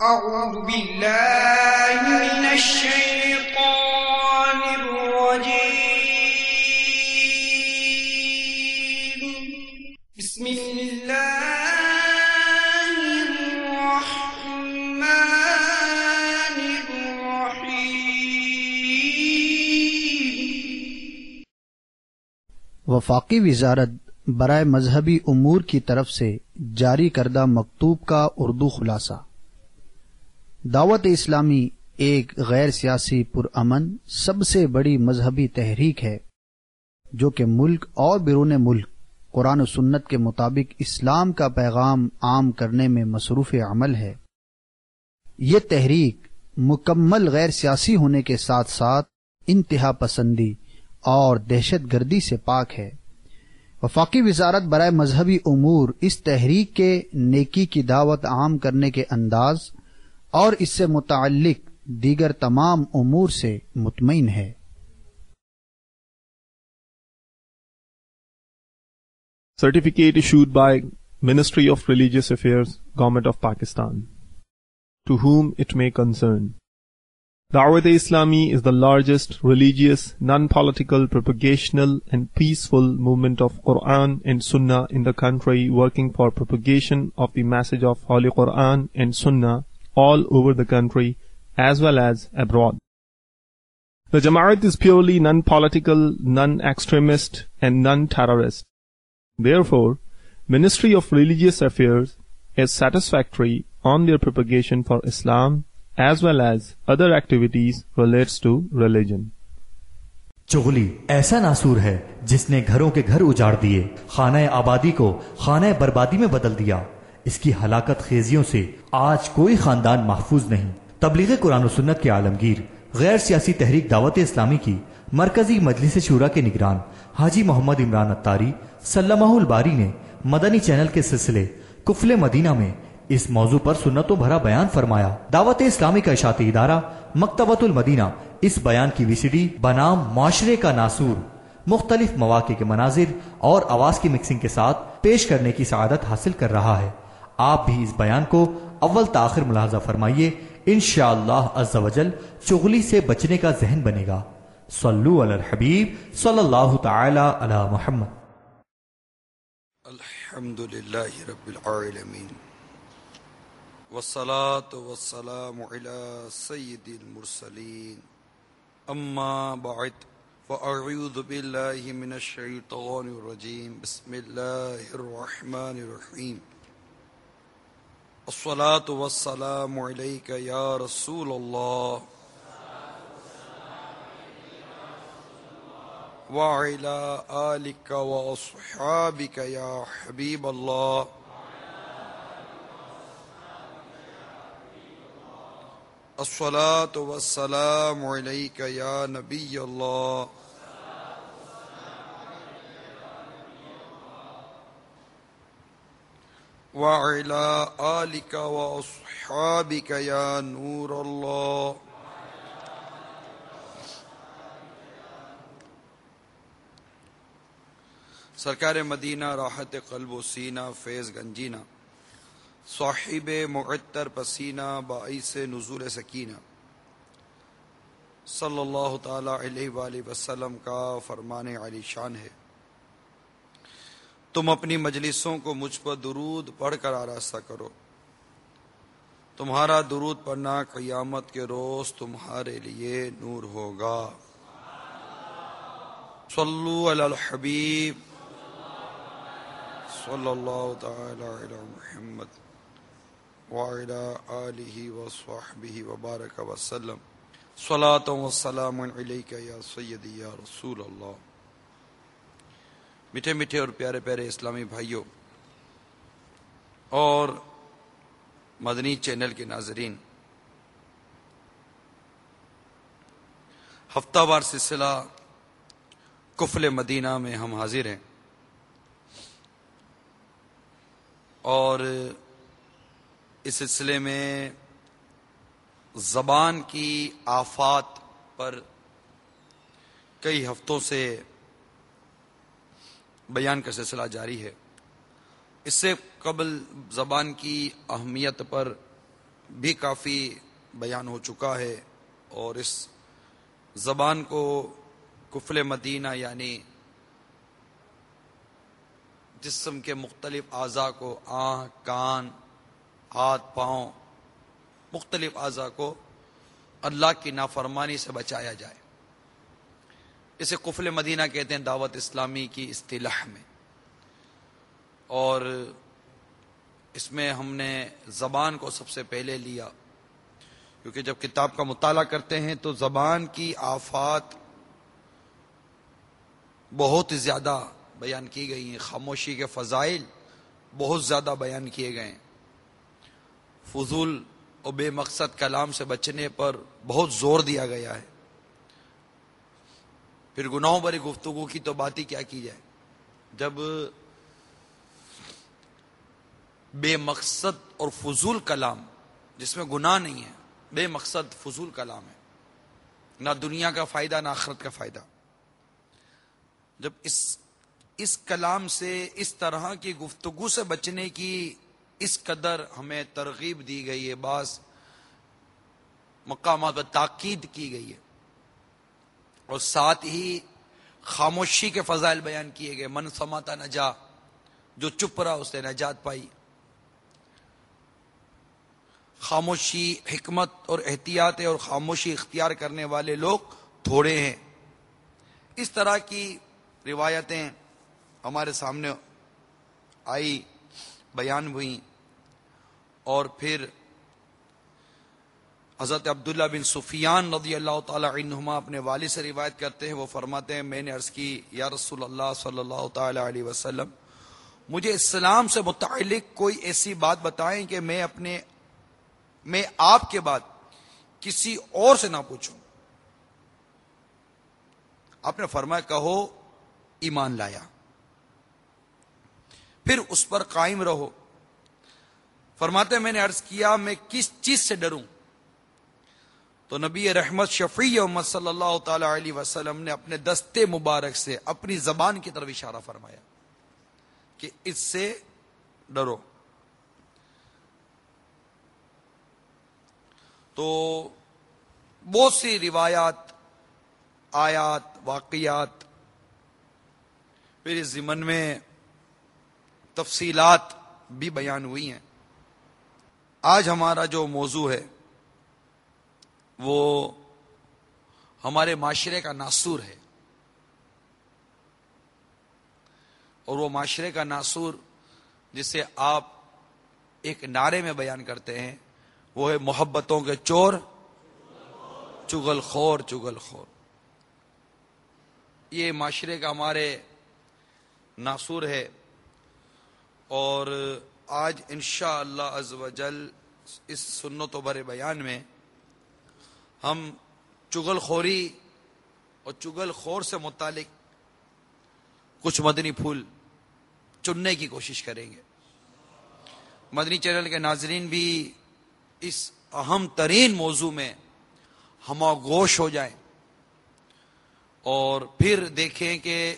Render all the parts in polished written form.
أعوذ بالله من الشيطان الرجيم. بسم الله الرحمن الرحيم. وفاقی وزارت برائے مذہبی امور کی طرف سے جاری کردہ مکتوب کا اردو خلاصہ. دعوت اسلامی ایک غیر سیاسی پرامن سب سے بڑی مذہبی تحریک ہے جو کہ ملک اور بیرون ملک قرآن و سنت کے مطابق اسلام کا پیغام عام کرنے میں مصروف عمل ہے. یہ تحریک مکمل غیر سیاسی ہونے کے ساتھ ساتھ انتہا پسندی اور دہشت گردی سے پاک ہے. وفاقی وزارت برائے مذہبی امور اس تحریک کے نیکی کی دعوت عام کرنے کے انداز اور اس سے متعلق دیگر تمام امور سے مطمئن ہے. Certificate issued by Ministry of Religious Affairs, Government of Pakistan. To whom it may concern. Dawat-e-Islami is the largest religious, non-political, propagational and peaceful movement of Quran and Sunnah in the country, working for propagation of the message of Holy Quran and Sunnah all over the country as well as abroad. The Jama'at is purely non-political, non-extremist and non-terrorist. Therefore, Ministry of Religious Affairs is satisfactory on their propagation for Islam as well as other activities relates to religion. چغلی ایسا ناسور ہے جس نے گھروں کے گھر اجاڑ دیے، خانہ آبادی کو خانہ بربادی میں بدل دیا. اس کی ہلاکت خیزیوں سے آج کوئی خاندان محفوظ نہیں. تبلیغ قرآن و سنت کے عالمگیر غیر سیاسی تحریک دعوت اسلامی کی مرکزی مجلس شورا کے نگران حاجی محمد عمران اتاری سلمہ الباری نے مدنی چینل کے سلسلے کفل مدینہ میں اس موضوع پر سنتوں بھرا بیان فرمایا. دعوت اسلامی کا اشاعتی ادارہ مکتبۃ المدینہ اس بیان کی وی سی ڈی بنام معاشرے کا ناسور مختلف مواقع کے مناظر اور آواز کی مکسنگ کے ساتھ پیش کرنے کی سعادت حاصل کر رہا ہے. آپ بھی اس بیان کو اول تاخر ملاحظہ فرمائیے. انشاءاللہ عز و جل چغلی سے بچنے کا ذہن بنے گا. صلو علی الحبیب صلی اللہ تعالی علی محمد. الحمدللہ رب العالمین والصلاة والسلام علی سید المرسلین اما بعد فاعوذ باللہ من الشیطان الرجیم بسم اللہ الرحمن الرحیم. الصلاة والسلام علیک یا رسول اللہ وعلی آلک واصحابک یا حبیب اللہ الصلاة والسلام علیک یا نبی اللہ وعلی آلک واصحابک یا نور اللہ. سرکار مدینہ راحت قلب و سینہ فیض گنجینہ صاحب معطر پسینہ باعث نزول سکینہ صلی اللہ تعالی علیہ وآلہ وسلم کا فرمان علی شان ہے. تم اپنی مجلسوں کو مجھ پر درود پڑھ کر آراستہ کرو. تمہارا درود پڑھنا قیامت کے روز تمہارے لیے نور ہوگا. صلو علی الحبیب صلی اللہ تعالی علی محمد وعلی آلہ وصحبہ وبارک وسلم. صلاۃ والسلام علیک یا سیدی یا رسول اللہ. میٹھے میٹھے اور پیارے پیارے اسلامی بھائیوں اور مدنی چینل کے ناظرین، ہفتہ وار سلسلہ کفل مدینہ میں ہم حاضر ہیں اور اس سلسلے میں زبان کی آفات پر کئی ہفتوں سے بیان کا سلسلہ جاری ہے. اس سے قبل زبان کی اہمیت پر بھی کافی بیان ہو چکا ہے، اور اس زبان کو کفل مدینہ یعنی جسم کے مختلف اعضاء کو، آنکھ، کان، ہاتھ، پاؤں، مختلف اعضاء کو اللہ کی نافرمانی سے بچایا جائے، اسے کفل مدینہ کہتے ہیں دعوت اسلامی کی اصطلاح میں۔ اور اس میں ہم نے زبان کو سب سے پہلے لیا، کیونکہ جب کتاب کا مطالعہ کرتے ہیں تو زبان کی آفات بہت زیادہ بیان کی گئی ہیں، خاموشی کے فضائل بہت زیادہ بیان کیے گئے ہیں، فضول اور بے مقصد کلام سے بچنے پر بہت زور دیا گیا ہے۔ پھر گناہوں بھری گفتگو کی تو بات ہی کیا کی جائے، جب بے مقصد اور فضول کلام جس میں گناہ نہیں ہے، بے مقصد فضول کلام ہے، نہ دنیا کا فائدہ نہ آخرت کا فائدہ، جب اس کلام سے، اس طرح کی گفتگو سے بچنے کی اس قدر ہمیں ترغیب دی گئی ہے، بعض مقامات پر تاکید کی گئی ہے، اور ساتھ ہی خاموشی کے فضائل بیان کیے گئے، من سماتا نجا، جو چپ رہا اس نے نجات پائی۔ خاموشی، حکمت اور احتیاط اور خاموشی اختیار کرنے والے لوگ تھوڑے ہیں۔ اس طرح کی روایتیں ہمارے سامنے آئی، بیان ہوئی، اور پھر حضرت عبداللہ بن سفیان رضی اللہ تعالی عنہما اپنے والد سے روایت کرتے ہیں، وہ فرماتے ہیں میں نے عرض کی یا رسول اللہ صلی اللہ تعالی علیہ وسلم، مجھے اسلام سے متعلق کوئی ایسی بات بتائیں کہ میں آپ کے بعد کسی اور سے نہ پوچھوں۔ آپ نے فرمایا کہو ایمان لایا، پھر اس پر قائم رہو۔ فرماتے ہیں میں نے عرض کیا میں کس چیز سے ڈروں؟ تو نبی رحمت شفیع امت صلی اللہ تعالی علیہ وسلم نے اپنے دستے مبارک سے اپنی زبان کی طرف اشارہ فرمایا کہ اس سے ڈرو۔ تو بہت سی روایات، آیات، واقعات، پھر اس ضمن میں تفصیلات بھی بیان ہوئی ہیں۔ آج ہمارا جو موضوع ہے وہ ہمارے معاشرے کا ناسور ہے، اور وہ معاشرے کا ناسور جسے آپ ایک نعرے میں بیان کرتے ہیں وہ ہے محبتوں کے چور، چغل خور، چغل خور۔ یہ معاشرے کا ہمارے ناسور ہے، اور آج انشاءاللہ عز و جل اس سنت و بھرے بیان میں ہم چغل خوری اور چغل خور سے متعلق کچھ مدنی پھول چننے کی کوشش کریں گے۔ مدنی چینل کے ناظرین بھی اس اہم ترین موضوع میں ہماگوش ہو جائیں، اور پھر دیکھیں کہ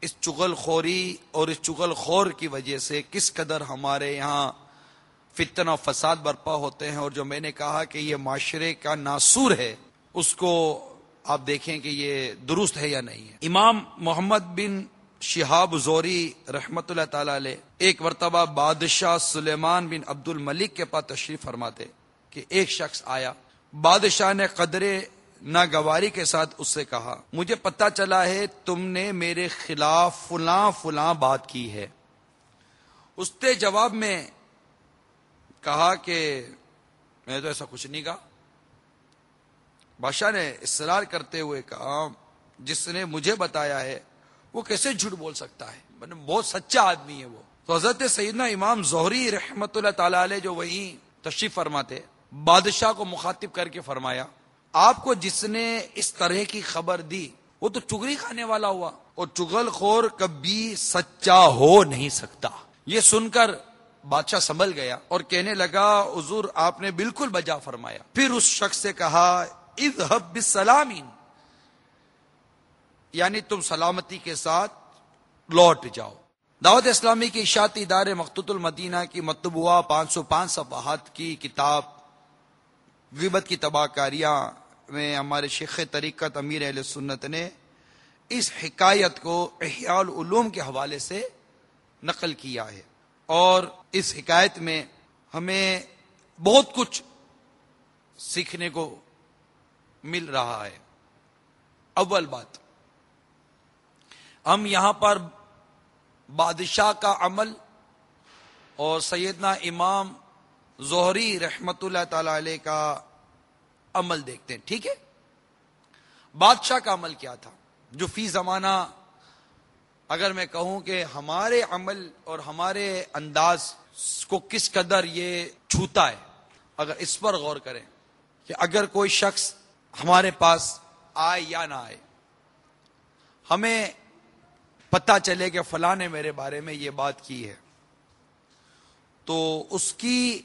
اس چغل خوری اور اس چغل خور کی وجہ سے کس قدر ہمارے یہاں فتنہ و فساد برپا ہوتے ہیں، اور جو میں نے کہا کہ یہ معاشرے کا ناسور ہے اس کو آپ دیکھیں کہ یہ درست ہے یا نہیں ہے۔ امام محمد بن شہاب زوری رحمت اللہ تعالی علیہ ایک مرتبہ بادشاہ سلیمان بن عبد الملک کے پاس تشریف فرماتے کہ ایک شخص آیا، بادشاہ نے قدرے ناگواری کے ساتھ اس سے کہا مجھے پتہ چلا ہے تم نے میرے خلاف فلاں فلاں بات کی ہے۔ اس نے جواب میں کہا کہ میں نے تو ایسا کچھ نہیں کہا۔ بادشاہ نے اصرار کرتے ہوئے کہا جس نے مجھے بتایا ہے وہ کیسے جھوٹ بول سکتا ہے، بہت سچا آدمی ہے وہ۔ تو حضرت سیدنا امام زہری رحمت اللہ تعالی علیہ جو وہیں تشریف فرماتے، بادشاہ کو مخاطب کر کے فرمایا آپ کو جس نے اس طرح کی خبر دی وہ تو چغلی کھانے والا ہوا، اور چغل خور کبھی سچا ہو نہیں سکتا۔ یہ سن کر بادشاہ سنبھل گیا اور کہنے لگا حضور آپ نے بالکل بجا فرمایا۔ پھر اس شخص سے کہا اذهب بالسلام، یعنی تم سلامتی کے ساتھ لوٹ جاؤ۔ دعوت اسلامی کی اشاعتی ادارے مخطوط المدینہ کی مطبوعہ 505 صفحات کی کتاب غیبت کی تباہ کاریاں میں ہمارے شیخ طریقت امیر اہل سنت نے اس حکایت کو احیاء العلوم کے حوالے سے نقل کیا ہے، اور اس حکایت میں ہمیں بہت کچھ سیکھنے کو مل رہا ہے۔ اول بات، ہم یہاں پر بادشاہ کا عمل اور سیدنا امام زہری رحمت اللہ تعالی علیہ کا عمل دیکھتے ہیں، ٹھیک ہے؟ بادشاہ کا عمل کیا تھا جو فی زمانہ، اگر میں کہوں کہ ہمارے عمل اور ہمارے انداز کو کس قدر یہ چھوتا ہے، اگر اس پر غور کریں کہ اگر کوئی شخص ہمارے پاس آئے یا نہ آئے، ہمیں پتہ چلے کہ فلاں نے میرے بارے میں یہ بات کی ہے، تو اس کی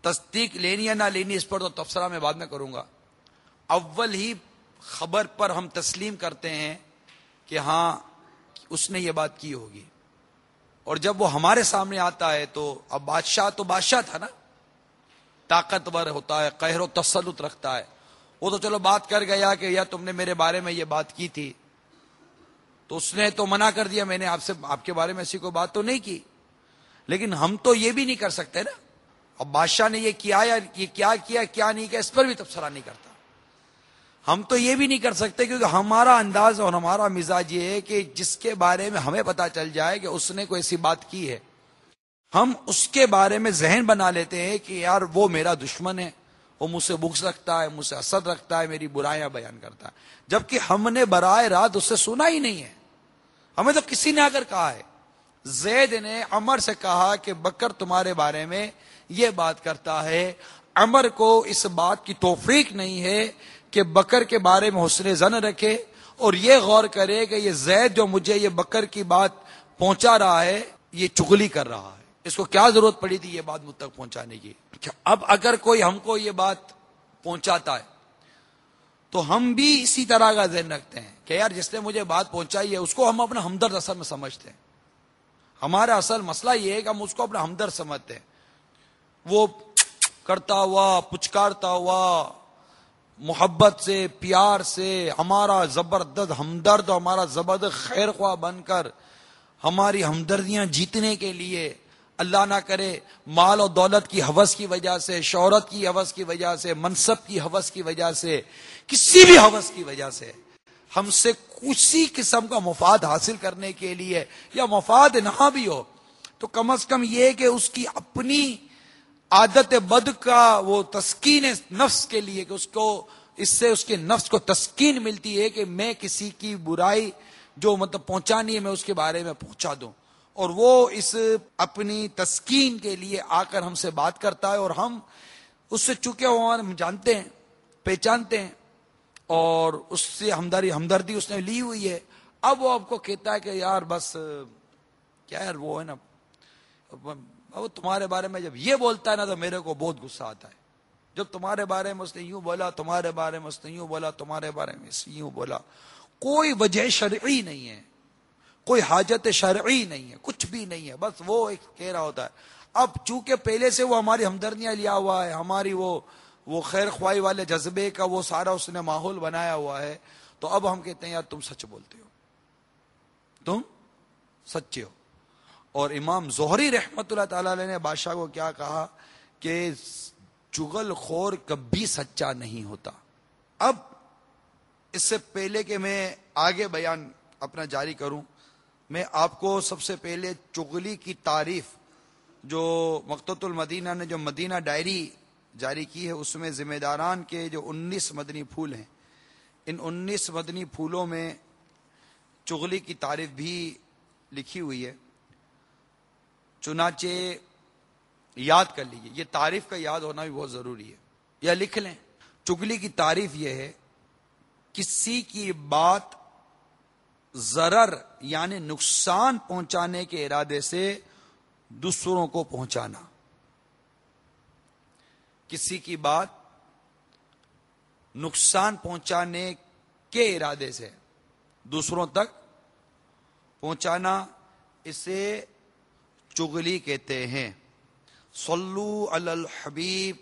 تصدیق لینی یا نہ لینی، اس پر تو تبصرہ میں بعد میں کروں گا۔ اول ہی خبر پر ہم تسلیم کرتے ہیں کہ ہاں اس نے یہ بات کی ہوگی، اور جب وہ ہمارے سامنے آتا ہے تو اب بادشاہ تو بادشاہ تھا نا، طاقتور ہوتا ہے، قہر و تسلط رکھتا ہے، وہ تو چلو بات کر گیا کہ یا تم نے میرے بارے میں یہ بات کی تھی، تو اس نے تو منع کر دیا، میں نے آپ کے بارے میں ایسی کوئی بات تو نہیں کی، لیکن ہم تو یہ بھی نہیں کر سکتے نا، اب بادشاہ نے یہ کیا یا یہ کیا نہیں کیا، اس پر بھی تبصرہ نہیں کرتا۔ ہم تو یہ بھی نہیں کر سکتے کیونکہ ہمارا انداز اور ہمارا مزاج یہ ہے کہ جس کے بارے میں ہمیں پتا چل جائے کہ اس نے کوئی ایسی بات کی ہے، ہم اس کے بارے میں ذہن بنا لیتے ہیں کہ یار وہ میرا دشمن ہے، وہ مجھ سے بغض رکھتا ہے، مجھ سے حسد رکھتا ہے، میری برائیاں بیان کرتا ہے، جبکہ ہم نے براہ راست اس سے سنا ہی نہیں ہے۔ ہمیں تو کسی نے اگر کہا ہے، زید نے عمر سے کہا کہ بکر تمہارے بارے میں یہ بات کرتا ہے، عمر کو اس بات کی توفیق نہیں ہے کہ بکر کے بارے میں حسن ظن رکھے اور یہ غور کرے کہ یہ زید جو مجھے یہ بکر کی بات پہنچا رہا ہے یہ چغلی کر رہا ہے، اس کو کیا ضرورت پڑی تھی یہ بات مجھ تک پہنچانے کی۔ اب اگر کوئی ہم کو یہ بات پہنچاتا ہے تو ہم بھی اسی طرح کا ذہن رکھتے ہیں کہ یار جس نے مجھے بات پہنچائی ہے اس کو ہم اپنا ہمدرد اصل میں سمجھتے ہیں۔ ہمارا اصل مسئلہ یہ ہے کہ ہم اس کو اپنا ہمدرد سمجھتے ہیں، وہ کرتا ہوا پچکارتا ہوا محبت سے پیار سے ہمارا زبردست ہمدرد، ہمارا زبردست خیر خواہ بن کر ہماری ہمدردیاں جیتنے کے لیے، اللہ نہ کرے مال و دولت کی ہوس کی وجہ سے، شہرت کی ہوس کی وجہ سے، منصب کی ہوس کی وجہ سے، کسی بھی ہوس کی وجہ سے ہم سے کسی قسم کا مفاد حاصل کرنے کے لیے یا مفاد نہ بھی ہو تو کم از کم یہ کہ اس کی اپنی عادت بد کا وہ تسکین نفس کے لیے کہ اس کو اس سے اس کے نفس کو تسکین ملتی ہے کہ میں کسی کی برائی جو مطلب پہنچانی ہے میں اس کے بارے میں پہنچا دوں، اور وہ اس اپنی تسکین کے لیے آ کر ہم سے بات کرتا ہے، اور ہم اس سے چکے ہوئے ہم جانتے ہیں، پہچانتے ہیں، اور اس سے ہمدردی اس نے لی ہوئی ہے۔ اب وہ آپ کو کہتا ہے کہ یار بس کیا یار وہ ہے نا، وہ تمہارے بارے میں جب یہ بولتا ہے نا تو میرے کو بہت غصہ آتا ہے، جب تمہارے بارے میں اس نے یوں بولا، تمہارے بارے میں اس نے یوں بولا، تمہارے بارے میں اس نے یوں بولا، کوئی وجہ شرعی نہیں ہے، کوئی حاجت شرعی نہیں ہے، کچھ بھی نہیں ہے، بس وہ ایک کہہ رہا ہوتا ہے۔ اب چونکہ پہلے سے وہ ہماری ہمدردیاں لیا ہوا ہے، ہماری وہ خیر خواہی والے جذبے کا وہ سارا اس نے ماحول بنایا ہوا ہے، تو اب ہم کہتے ہیں یار تم سچ بولتے ہو، تم سچے ہو۔ اور امام زہری رحمت اللہ تعالی علیہ نے بادشاہ کو کیا کہا کہ چغل خور کبھی سچا نہیں ہوتا۔ اب اس سے پہلے کہ میں آگے بیان اپنا جاری کروں، میں آپ کو سب سے پہلے چغلی کی تعریف جو مقتۃ المدینہ نے جو مدینہ ڈائری جاری کی ہے اس میں ذمہ داران کے جو 19 مدنی پھول ہیں، ان 19 مدنی پھولوں میں چغلی کی تعریف بھی لکھی ہوئی ہے، چنانچہ یاد کر لیجیے، یہ تعریف کا یاد ہونا بھی بہت ضروری ہے، یا لکھ لیں۔ چغلی کی تعریف یہ ہے کسی کی بات ضرر یعنی نقصان پہنچانے کے ارادے سے دوسروں کو پہنچانا، کسی کی بات نقصان پہنچانے کے ارادے سے دوسروں تک پہنچانا، اسے چغلی کہتے ہیں۔ صلو علی الحبیب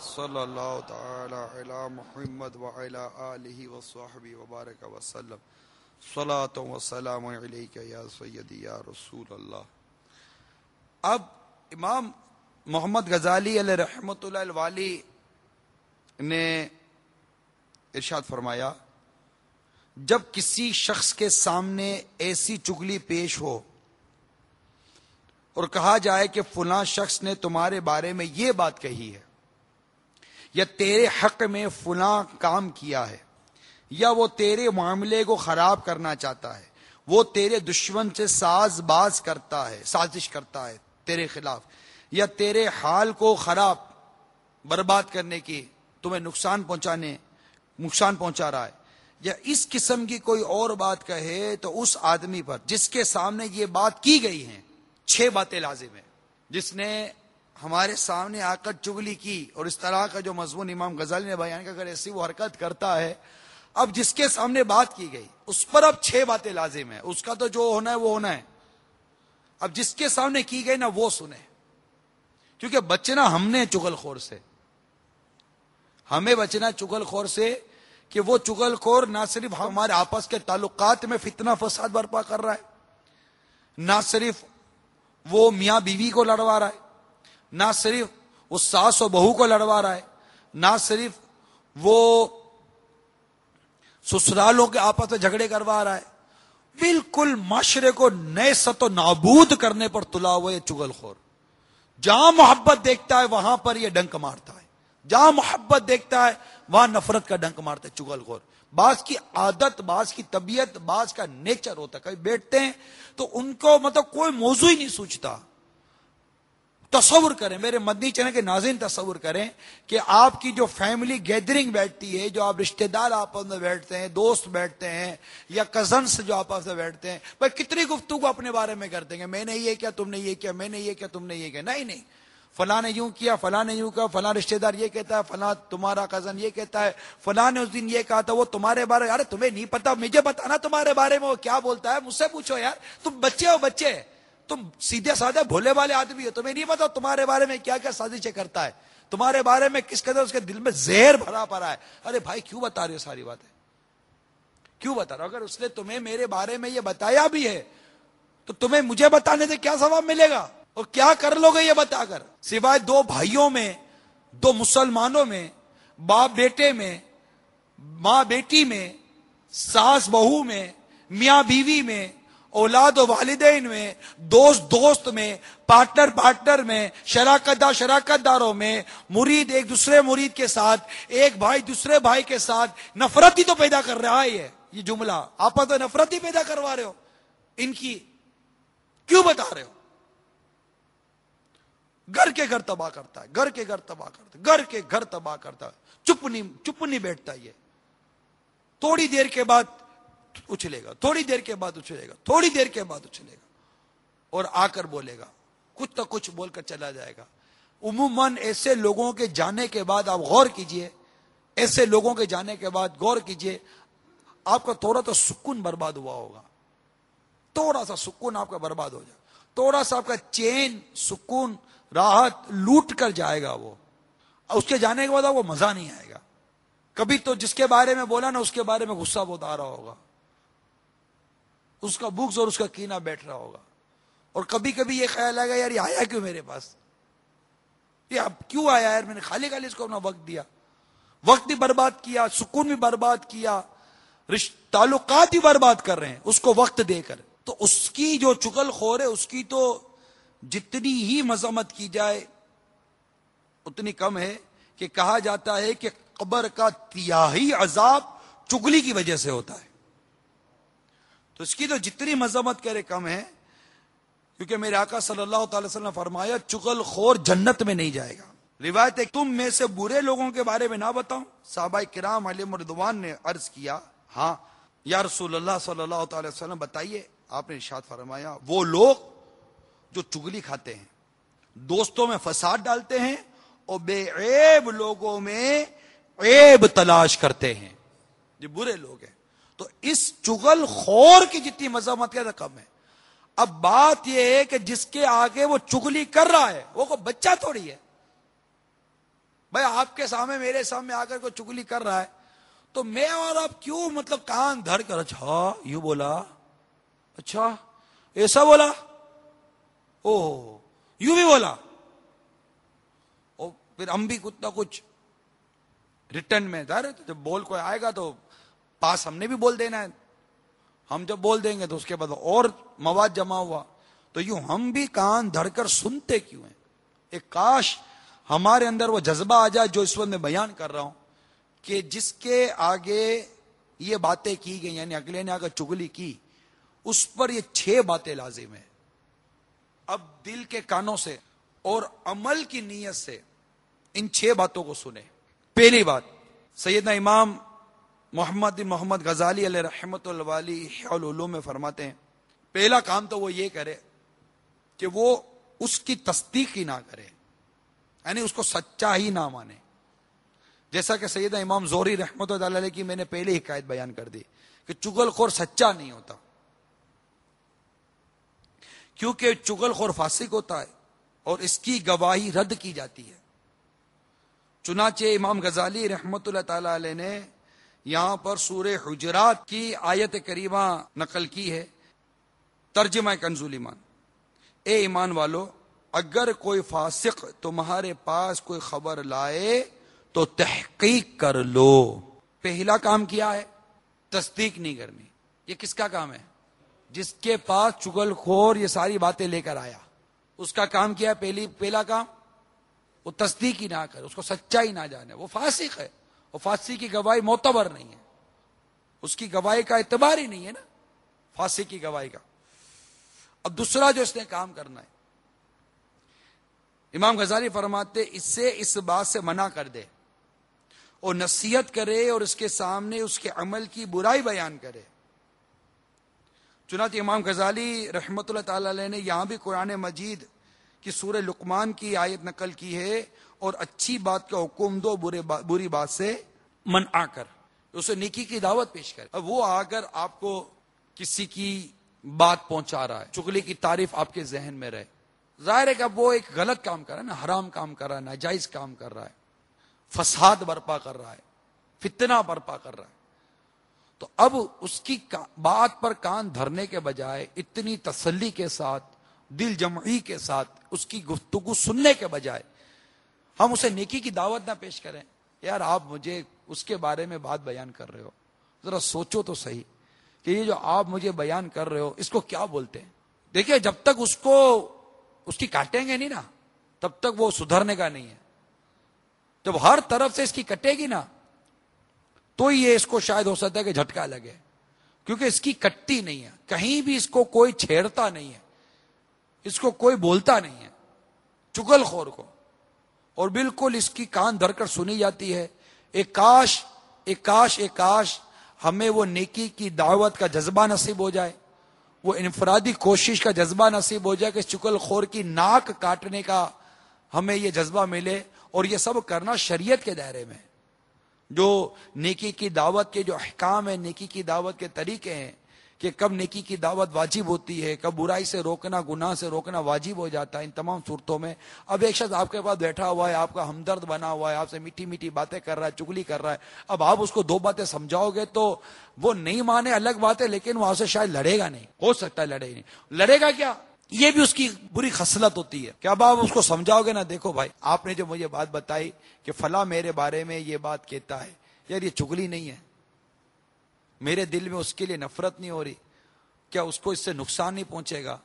صلی اللہ تعالی علی محمد وعلی آلہ وصحبہ وبارک وسلم صلاۃ و سلام علیک یا سیدی یا رسول اللہ. اب امام محمد غزالی علیہ رحمۃ اللہ الوالی نے ارشاد فرمایا، جب کسی شخص کے سامنے ایسی چغلی پیش ہو اور کہا جائے کہ فلاں شخص نے تمہارے بارے میں یہ بات کہی ہے، یا تیرے حق میں فلاں کام کیا ہے، یا وہ تیرے معاملے کو خراب کرنا چاہتا ہے، وہ تیرے دشمن سے سازش کرتا ہے تیرے خلاف، یا تیرے حال کو خراب برباد کرنے کی تمہیں نقصان پہنچا رہا ہے، یا اس قسم کی کوئی اور بات کہے، تو اس آدمی پر جس کے سامنے یہ بات کی گئی ہیں 6 باتیں لازم ہیں. جس نے ہمارے سامنے آ کر چغلی کی اور اس طرح کا جو مضمون امام غزالی نے بیان کیا، اگر ایسی وہ حرکت کرتا ہے، اب جس کے سامنے بات کی گئی اس پر اب 6 باتیں لازم ہیں. اس کا تو جو ہونا ہے وہ ہونا ہے. اب جس کے سامنے کی گئی نا وہ سنے، کیونکہ بچنا ہم نے چغل خور سے، ہمیں بچنا چغل خور سے، کہ وہ چغل خور نہ صرف ہمارے آپس کے تعلقات میں فتنہ فساد برپا کر رہا ہے، نہ صرف وہ میاں بیوی کو لڑوا رہا ہے، نہ صرف وہ ساس و بہو کو لڑوا رہا ہے، نہ صرف وہ سسرالوں کے آپس میں جھگڑے کروا رہا ہے، بالکل معاشرے کو نئے ست و نابود کرنے پر تلا ہوا یہ چغل خور. جہاں محبت دیکھتا ہے وہاں پر یہ ڈنک مارتا ہے، جہاں محبت دیکھتا ہے وہاں نفرت کا ڈنک مارتا ہے چغل خور. بعض کی عادت، بعض کی طبیعت، بعض کا نیچر ہوتا ہے. کبھی بیٹھتے ہیں تو ان کو کوئی موضوع ہی نہیں سوچتا. تصور کریں، میرے مدنی چینل کے ناظرین تصور کریں کہ آپ کی جو فیملی گیدرنگ بیٹھتی ہے، جو آپ رشتہ دار آپس میں بیٹھتے ہیں، دوست بیٹھتے ہیں، یا کزنس جو آپس میں بیٹھتے ہیں، بھائی کتنی گفتگو اپنے بارے میں کرتے ہیں، میں نے یہ کیا، تم نے یہ کیا، میں نے یہ کیا، تم نے یہ کیا. نہیں، فلاں نے یوں کیا، فلاں نے یوں کیا، فلاں رشتہ دار یہ کہتا ہے، فلاں تمہارا کزن یہ کہتا ہے، فلاں نے اس دن یہ کہا تھا، وہ تمہارے بارے میں. ارے تمہیں نہیں پتا، مجھے بتانا تمہارے بارے میں وہ کیا بولتا ہے، مجھ سے پوچھو یار. تم بچے ہو، تم سیدھے سادھے بھولے والے آدمی ہو، تمہیں نہیں پتا تمہارے بارے میں کیا کیا سازشیں کرتا ہے، تمہارے بارے میں کس قدر اس کے دل میں زہر بھرا پڑا ہے. ارے بھائی کیوں بتا رہے ہو ساری باتیں، کیوں بتا رہے ہو؟ اگر اس نے تمہیں میرے بارے میں یہ بتایا بھی ہے تو تمہیں مجھے بتانے سے کیا ثواب ملے گا، اور کیا کر لو گے یہ بتا کر؟ سوائے 2 بھائیوں میں، 2 مسلمانوں میں، باپ بیٹے میں، ماں بیٹی میں، ساس بہو میں، میاں بیوی میں، اولاد و والدین میں، دوست میں، پارٹنر میں، شراکت داروں میں، مرید ایک دوسرے مرید کے ساتھ، ایک بھائی دوسرے بھائی کے ساتھ نفرت ہی تو پیدا کر رہا ہے. یہ جملہ آپس میں نفرت ہی پیدا کروا رہے ہو. ان کی کیوں بتا رہے ہو؟ گھر کے گھر تباہ کرتا ہے، گھر کے گھر تباہ کرتا ہے. چپ نہیں بیٹھتا. یہ تھوڑی دیر کے بعد اچھلے گا، تھوڑی دیر کے بعد اچھلے گا اور آ کر بولے گا، کچھ تو کچھ بول کر چلا جائے گا. عموماً ایسے لوگوں کے جانے کے بعد آپ غور کیجئے، آپ کا تھوڑا تو سکون برباد ہوا ہوگا، تھوڑا سا سکون آپ کا برباد ہو جائے، تھوڑا سا آپ کا چین، سکون، راحت لوٹ کر جائے گا. وہ اس کے جانے کے بعد وہ مزہ نہیں آئے گا. کبھی تو جس کے بارے میں بولا نا اس کے بارے میں غصہ بہت آ رہا ہوگا، اس کا بغض اور اس کا کینہ بیٹھ رہا ہوگا. اور کبھی کبھی یہ خیال آئے گا یار یہ آیا کیوں میرے پاس، یہ اب کیوں آیا یار، میں نے خالی اس کو اپنا وقت دیا، وقت بھی برباد کیا، سکون بھی برباد کیا، تعلقات بھی برباد کر رہے ہیں اس کو وقت دے کر. تو اس کی جو چغل خور ہے اس کی تو جتنی ہی مذمت کی جائے اتنی کم ہے. کہ کہا جاتا ہے کہ قبر کا 3 عذاب چغلی کی وجہ سے ہوتا ہے. تو اس کی تو جتنی مذمت کرے کم ہے، کیونکہ میرے آقا صلی اللہ تعالی وسلم نے فرمایا چغل خور جنت میں نہیں جائے گا. روایت ہے تم میں سے برے لوگوں کے بارے میں نہ بتاؤں؟ صحابہ کرام علیہم رضوان نے عرض کیا ہاں یا رسول اللہ صلی اللہ تعالی وسلم بتائیے. آپ نے ارشاد فرمایا وہ لوگ جو چغلی کھاتے ہیں، دوستوں میں فساد ڈالتے ہیں اور بے عیب لوگوں میں عیب تلاش کرتے ہیں، یہ برے لوگ ہیں. تو اس چغل خور کی جتنی مذمت کیا کم ہے. اب بات یہ ہے کہ جس کے آگے وہ چغلی کر رہا ہے وہ کوئی بچہ تھوڑی ہے بھائی. آپ کے سامنے میرے سامنے آ کر کوئی چغلی کر رہا ہے تو میں اور آپ کیوں مطلب کان دھر کر اچھا یوں بولا, اچھا ایسا بولا, او یوں بھی بولا, اور پھر ہم بھی کچھ نہ کچھ ریٹرن میں جب بول کوئی آئے گا تو پاس ہم نے بھی بول دینا ہے. ہم جب بول دیں گے تو اس کے بعد اور مواد جمع ہوا تو یوں ہم بھی کان دھڑ کر سنتے کیوں ہیں. ایک کاش ہمارے اندر وہ جذبہ آ جائے جو اس وقت میں بیان کر رہا ہوں کہ جس کے آگے یہ باتیں کی گئی یعنی اگلے نے اگر چغلی کی اس پر یہ 6 باتیں لازم ہیں. اب دل کے کانوں سے اور عمل کی نیت سے ان 6 باتوں کو سنیں. پہلی بات, سیدنا امام محمد بن محمد غزالی علیہ رحمۃ اللہ علیہ احیاء العلوم میں فرماتے ہیں پہلا کام تو وہ یہ کرے کہ وہ اس کی تصدیق ہی نہ کرے, یعنی اس کو سچا ہی نہ مانے. جیسا کہ سیدنا امام زہری رحمۃ اللہ علیہ کی میں نے پہلے حکایت بیان کر دی کہ چغل خور سچا نہیں ہوتا, کیونکہ چغل خور فاسق ہوتا ہے اور اس کی گواہی رد کی جاتی ہے. چنانچہ امام غزالی رحمۃ اللہ تعالی علیہ نے یہاں پر سورہ حجرات کی آیت کریمہ نقل کی ہے, ترجمہ کنز ایمان. اے ایمان والو, اگر کوئی فاسق تمہارے پاس کوئی خبر لائے تو تحقیق کر لو. پہلا کام کیا ہے؟ تصدیق نہیں کرنی. یہ کس کا کام ہے؟ جس کے پاس چغل خور یہ ساری باتیں لے کر آیا اس کا کام کیا ہے؟ پہلا کام وہ تصدیق ہی نہ کرے, اس کو سچائی نہ جانے. وہ فاسق ہے, وہ فاسق کی گواہی معتبر نہیں ہے, اس کی گواہی کا اعتبار ہی نہیں ہے نا فاسق کی گواہی کا. اب دوسرا جو اس نے کام کرنا ہے, امام غزالی فرماتے اس سے اس بات سے منع کر دے اور نصیحت کرے اور اس کے سامنے اس کے عمل کی برائی بیان کرے. چنانچہ امام غزالی رحمۃ اللہ تعالی علیہ نے یہاں بھی قرآن مجید کی سورہ لقمان کی آیت نقل کی ہے, اور اچھی بات کا حکم دو, بری بات سے منع کر, اسے نیکی کی دعوت پیش کر. اب وہ اگر آپ کو کسی کی بات پہنچا رہا ہے, چغلی کی تعریف آپ کے ذہن میں رہے, ظاہر ہے کہ اب وہ ایک غلط کام کر رہا ہے نا, حرام کام کر رہا ہے, ناجائز کام کر رہا ہے, فساد برپا کر رہا ہے, فتنہ برپا کر رہا ہے. تو اب اس کی بات پر کان دھرنے کے بجائے اتنی تسلی کے ساتھ, دل جمعی کے ساتھ اس کی گفتگو سننے کے بجائے ہم اسے نیکی کی دعوت نہ پیش کریں. یار آپ مجھے اس کے بارے میں بات بیان کر رہے ہو, ذرا سوچو تو صحیح کہ یہ جو آپ مجھے بیان کر رہے ہو اس کو کیا بولتے ہیں. دیکھیے جب تک اس کی کاٹیں گے نہیں نا تب تک وہ سدھرنے کا نہیں ہے. جب ہر طرف سے اس کی کٹے گی نا تو یہ اس کو شاید ہو سکتا ہے کہ جھٹکا لگے, کیونکہ اس کی کٹتی نہیں ہے, کہیں بھی اس کو کوئی چھیڑتا نہیں ہے, اس کو کوئی بولتا نہیں ہے چغل خور کو, اور بالکل اس کی کان دھر کر سنی جاتی ہے. ایک کاش ہمیں وہ نیکی کی دعوت کا جذبہ نصیب ہو جائے, وہ انفرادی کوشش کا جذبہ نصیب ہو جائے کہ چغل خور کی ناک کاٹنے کا ہمیں یہ جذبہ ملے, اور یہ سب کرنا شریعت کے دائرے میں. جو نیکی کی دعوت کے جو احکام ہیں, نیکی کی دعوت کے طریقے ہیں کہ کب نیکی کی دعوت واجب ہوتی ہے, کب برائی سے روکنا, گناہ سے روکنا واجب ہو جاتا ہے, ان تمام صورتوں میں اب ایک شخص آپ کے پاس بیٹھا ہوا ہے, آپ کا ہمدرد بنا ہوا ہے, آپ سے میٹھی میٹھی باتیں کر رہا ہے, چغلی کر رہا ہے, اب آپ اس کو 2 باتیں سمجھاؤ گے تو وہ نہیں مانے الگ بات ہے, لیکن وہاں سے شاید لڑے گا نہیں, ہو سکتا ہے لڑے ہی نہیں. لڑے گا کیا, یہ بھی اس کی بری خصلت ہوتی ہے کہ اب آپ اس کو سمجھاؤ گے نا, دیکھو بھائی آپ نے جو مجھے بات بتائی کہ فلاں میرے بارے میں یہ بات کہتا ہے, یار یہ چغلی نہیں ہے, میرے دل میں اس کے لیے نفرت نہیں ہو رہی, کیا اس کو اس سے نقصان نہیں پہنچے گا,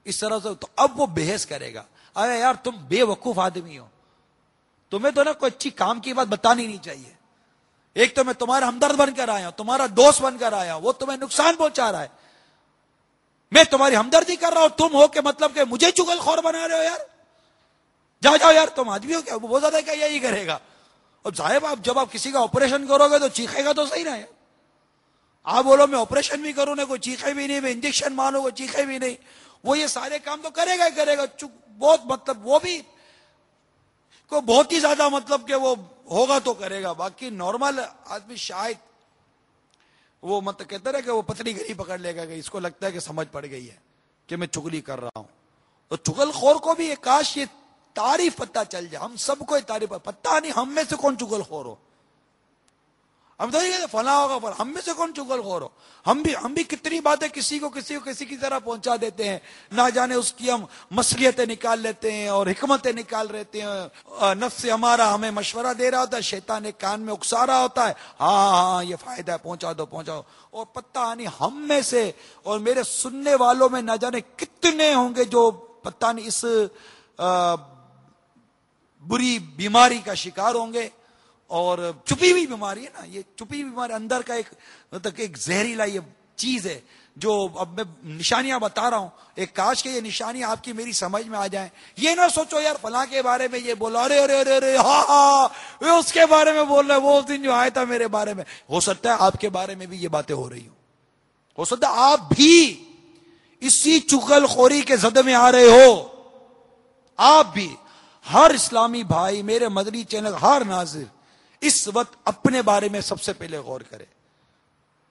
اس طرح سے. تو اب وہ بحث کرے گا, ارے یار تم بے وقوف آدمی ہو, تمہیں تو نا کوئی اچھی کام کی بات بتانی نہیں چاہیے. ایک تو میں تمہارا ہمدرد بن کر آیا ہوں, تمہارا دوست بن کر آیا ہوں, وہ تمہیں نقصان پہنچا رہا ہے, میں تمہاری ہمدردی کر رہا ہوں, تم ہو کہ مطلب کہ مجھے چغل خور بنا رہے ہو. یار جاؤ یار, تم آدمی ہو کیا, وہ بہت زیادہ کیا یہی کرے گا. اب صاحب آپ جب آپ کسی کا آپریشن کرو گے تو چیخے گا تو صحیح نہ ہے. آپ بولو میں آپریشن بھی کروں, کوئی چیخے بھی نہیں, میں انجیکشن مانو, کوئی چیخے بھی نہیں, وہ یہ سارے کام تو کرے گا ہی کرے گا. بہت مطلب وہ بھی کوئی بہت ہی زیادہ مطلب کہ وہ ہوگا تو کرے گا, باقی نارمل آدمی شاید وہ مطلب کہتا ہے کہ وہ پتلی گری پکڑ لے گا کہ اس کو لگتا ہے کہ سمجھ پڑ گئی ہے, کہ میں چگلی کر رہا ہوں. تو چگل خور کو بھی کاش یہ تعریف پتہ چل جائے. ہم سب کو یہ تعریف پتہ نہیں ہم میں سے کون چگل خور ہو. ہم تو نہیں کہتے فلاں ہوگا فلاں، ہم میں سے کون چگل خور ہو. ہم بھی کتنی باتیں کسی کی طرح پہنچا دیتے ہیں، نہ جانے اس کی ہم مصلحتیں نکال لیتے ہیں اور حکمتیں نکال لیتے ہیں. نفس ہمارا ہمیں مشورہ دے رہا ہوتا ہے، شیطان ایک کان میں اکسا رہا ہوتا ہے، ہاں یہ فائدہ ہے، پہنچا دو. اور پتہ نہیں ہم میں سے اور میرے سننے والوں میں نہ جانے کتنے ہوں گے جو پتہ نہیں اس بری بیماری کا شکار ہوں گے. اور چھپی ہوئی بیماری ہے نا، یہ چھپی ہوئی بیماری اندر کا ایک زہریلا یہ چیز ہے جو اب میں نشانیاں بتا رہا ہوں. ایک کاش کہ یہ نشانیاں آپ کی میری سمجھ میں آ جائیں. یہ نہ سوچو یار فلاں کے بارے میں یہ بولا، ارے ارے ارے ارے ہاں اس کے بارے میں بول رہے، وہ اس دن جو آیا تھا میرے بارے میں. ہو سکتا ہے آپ کے بارے میں بھی یہ باتیں ہو رہی ہو سکتا ہے آپ بھی اسی چغل خوری کے زد میں آ رہے ہو. آپ بھی. ہر اسلامی بھائی، میرے مدنی چینل ہر ناظر اس وقت اپنے بارے میں سب سے پہلے غور کرے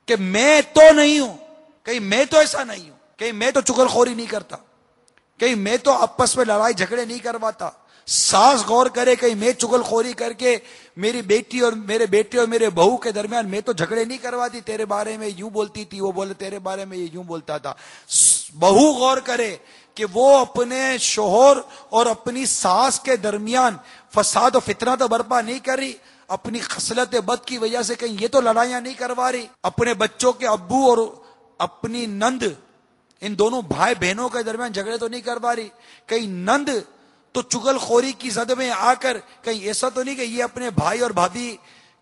کہ میں تو نہیں ہوں، کہیں میں تو ایسا نہیں ہوں، کہیں میں تو چغل خوری نہیں کرتا، کہیں میں تو آپس میں لڑائی جھگڑے نہیں کرواتا. ساس غور کرے کہیں میں چغل خوری کر کے میری بیٹی اور میرے بہو کے درمیان میں تو جھگڑے نہیں کرواتی. تیرے بارے میں یوں بولتی تھی، وہ بولے تیرے بارے میں یہ یوں بولتا تھا. بہو غور کرے کہ وہ اپنے شوہر اور اپنی ساس کے درمیان فساد و فتنہ تو برپا نہیں کر رہی، اپنی خصلت بد کی وجہ سے کہیں یہ تو لڑائیاں نہیں کروا رہی. اپنے بچوں کے ابو اور اپنی نند، ان دونوں بھائی بہنوں کے درمیان جھگڑے تو نہیں کروا رہی. کہیں نند تو چغل خوری کی زد میں آ کر کہیں ایسا تو نہیں کہ یہ اپنے بھائی اور بھابھی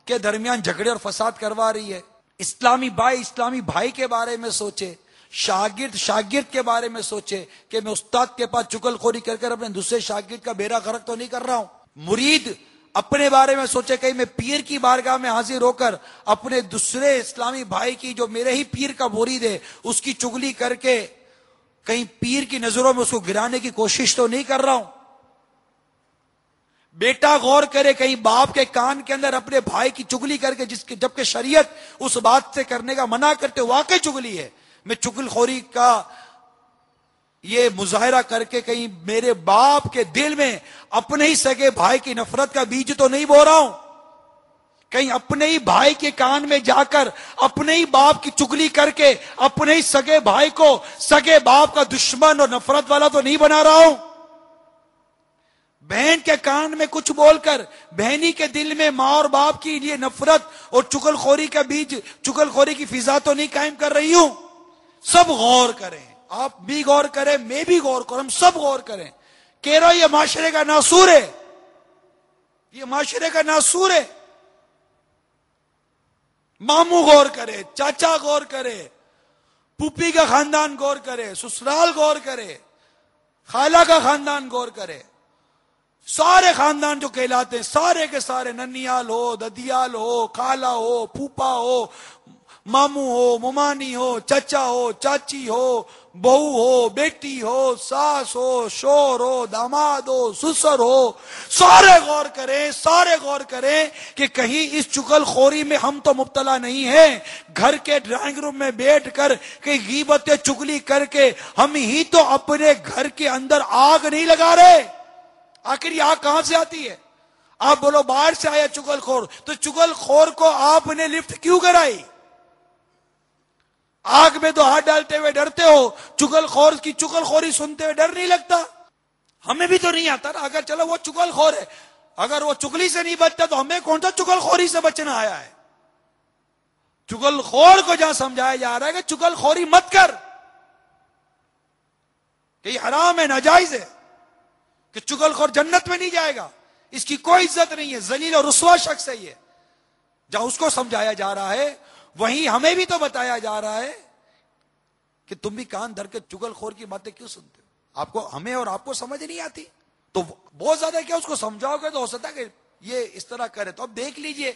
کے درمیان جھگڑے اور فساد کروا رہی ہے. اسلامی بھائی کے بارے میں سوچے، شاگرد کے بارے میں سوچے کہ میں استاد کے پاس چغل خوری کر اپنے دوسرے شاگرد کا بیڑا غرق تو نہیں کر رہا ہوں. مرید اپنے بارے میں سوچے کہیں میں پیر کی بارگاہ میں حاضر ہو کر اپنے دوسرے اسلامی بھائی کی جو میرے ہی پیر کا مرید ہے اس کی چغلی کر کے کہیں پیر کی نظروں میں اس کو گرانے کی کوشش تو نہیں کر رہا ہوں. بیٹا غور کرے کہیں باپ کے کان کے اندر اپنے بھائی کی چغلی کر کے جبکہ شریعت اس بات سے کرنے کا منع کرتے واقعی چغلی ہے. میں چغل خوری کا یہ مظاہرہ کر کے کہیں میرے باپ کے دل میں اپنے ہی سگے بھائی کی نفرت کا بیج تو نہیں بو رہا ہوں. کہیں اپنے ہی بھائی کے کان میں جا کر اپنے ہی باپ کی چغلی کر کے اپنے ہی سگے بھائی کو سگے باپ کا دشمن اور نفرت والا تو نہیں بنا رہا ہوں. بہن کے کان میں کچھ بول کر بہنی کے دل میں ماں اور باپ کی لیے نفرت اور چغل خوری کا بیج، چغل خوری کی فضا تو نہیں قائم کر رہی ہوں. سب غور کریں، آپ بھی غور کریں، میں بھی غور کروں، ہم سب غور کریں. کہہ رہا یہ معاشرے کا ناسور ہے، یہ معاشرے کا ناسور ہے. ماموں غور کرے، چاچا غور کرے، پھوپھی کا خاندان غور کرے، سسرال غور کرے، خالہ کا خاندان غور کرے. سارے خاندان جو کہلاتے ہیں سارے کے سارے، ننیال ہو، ددیال ہو، خالہ ہو، پھوپھا ہو، ماموں ہو، ممانی ہو، چچا ہو، چاچی ہو، بہو ہو، بیٹی ہو، ساس ہو، شوہر ہو، داماد ہو، سسر ہو، سارے غور کریں کہ کہیں اس چغل خوری میں ہم تو مبتلا نہیں ہیں. گھر کے ڈرائنگ روم میں بیٹھ کر کہیں غیبتیں چغلی کر کے ہم ہی تو اپنے گھر کے اندر آگ نہیں لگا رہے. آخر یہ آگ کہاں سے آتی ہے؟ آپ بولو باہر سے آیا چغل خور، تو چغل خور کو آپ نے لفٹ کیوں کرائی؟ آگ میں تو ہاتھ ڈالتے ہوئے ڈرتے ہو، چغل خور کی چغل خوری سنتے ہوئے ڈر نہیں لگتا؟ ہمیں بھی تو نہیں آتا نا. اگر چلو وہ چغل خور ہے، اگر وہ چغلی سے نہیں بچتا تو ہمیں کون سا چغل خوری سے بچنا آیا ہے؟ چغل خور کو جہاں سمجھایا جا رہا ہے کہ چغل خوری مت کر، کہ یہ حرام ہے، ناجائز ہے، کہ چغل خور جنت میں نہیں جائے گا، اس کی کوئی عزت نہیں ہے، ذلیل اور رسوا شخص ہے یہ. جہاں اس کو سمجھایا جا رہا ہے وہیں ہمیں بھی تو بتایا جا رہا ہے کہ تم بھی کان دھر کے چغل خور کی باتیں کیوں سنتے ہو؟ آپ کو، ہمیں اور آپ کو سمجھ نہیں آتی تو بہت زیادہ کیا اس کو سمجھاؤ گے تو ہو سکتا ہے کہ یہ اس طرح کرے. تو اب دیکھ لیجئے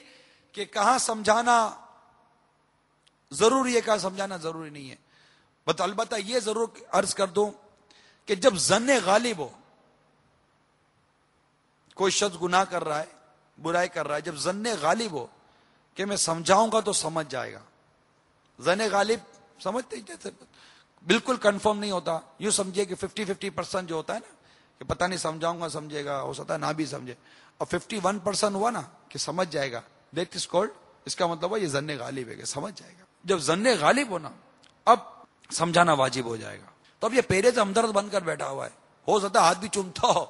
کہ کہاں سمجھانا ضروری ہے، کہاں سمجھانا ضروری نہیں ہے. بس البتہ یہ ضرور عرض کر دوں کہ جب ظن غالب ہو، کوئی شخص گناہ کر رہا ہے، برائی کر رہا ہے، جب ظن غالب ہو کہ میں سمجھاؤں گا تو سمجھ جائے گا. ظن غالب سمجھتے ہیں؟ جیسے بالکل کنفرم نہیں ہوتا. یوں سمجھے کہ 50% جو ہوتا ہے نا کہ پتہ نہیں سمجھاؤں گا سمجھے گا, ہو سکتا ہے نہ بھی سمجھے, اور 51% ہوا نا کہ سمجھ جائے گا, دیٹ از کالڈ, اس کا مطلب ہے یہ ظن غالب ہے کہ سمجھ جائے گا. جب ظن غالب ہونا اب سمجھانا واجب ہو جائے گا. تو اب یہ پہلے سے ہمدرد بن کر بیٹھا ہوا ہے, ہو سکتا ہے ہاتھ بھی چومتا ہو,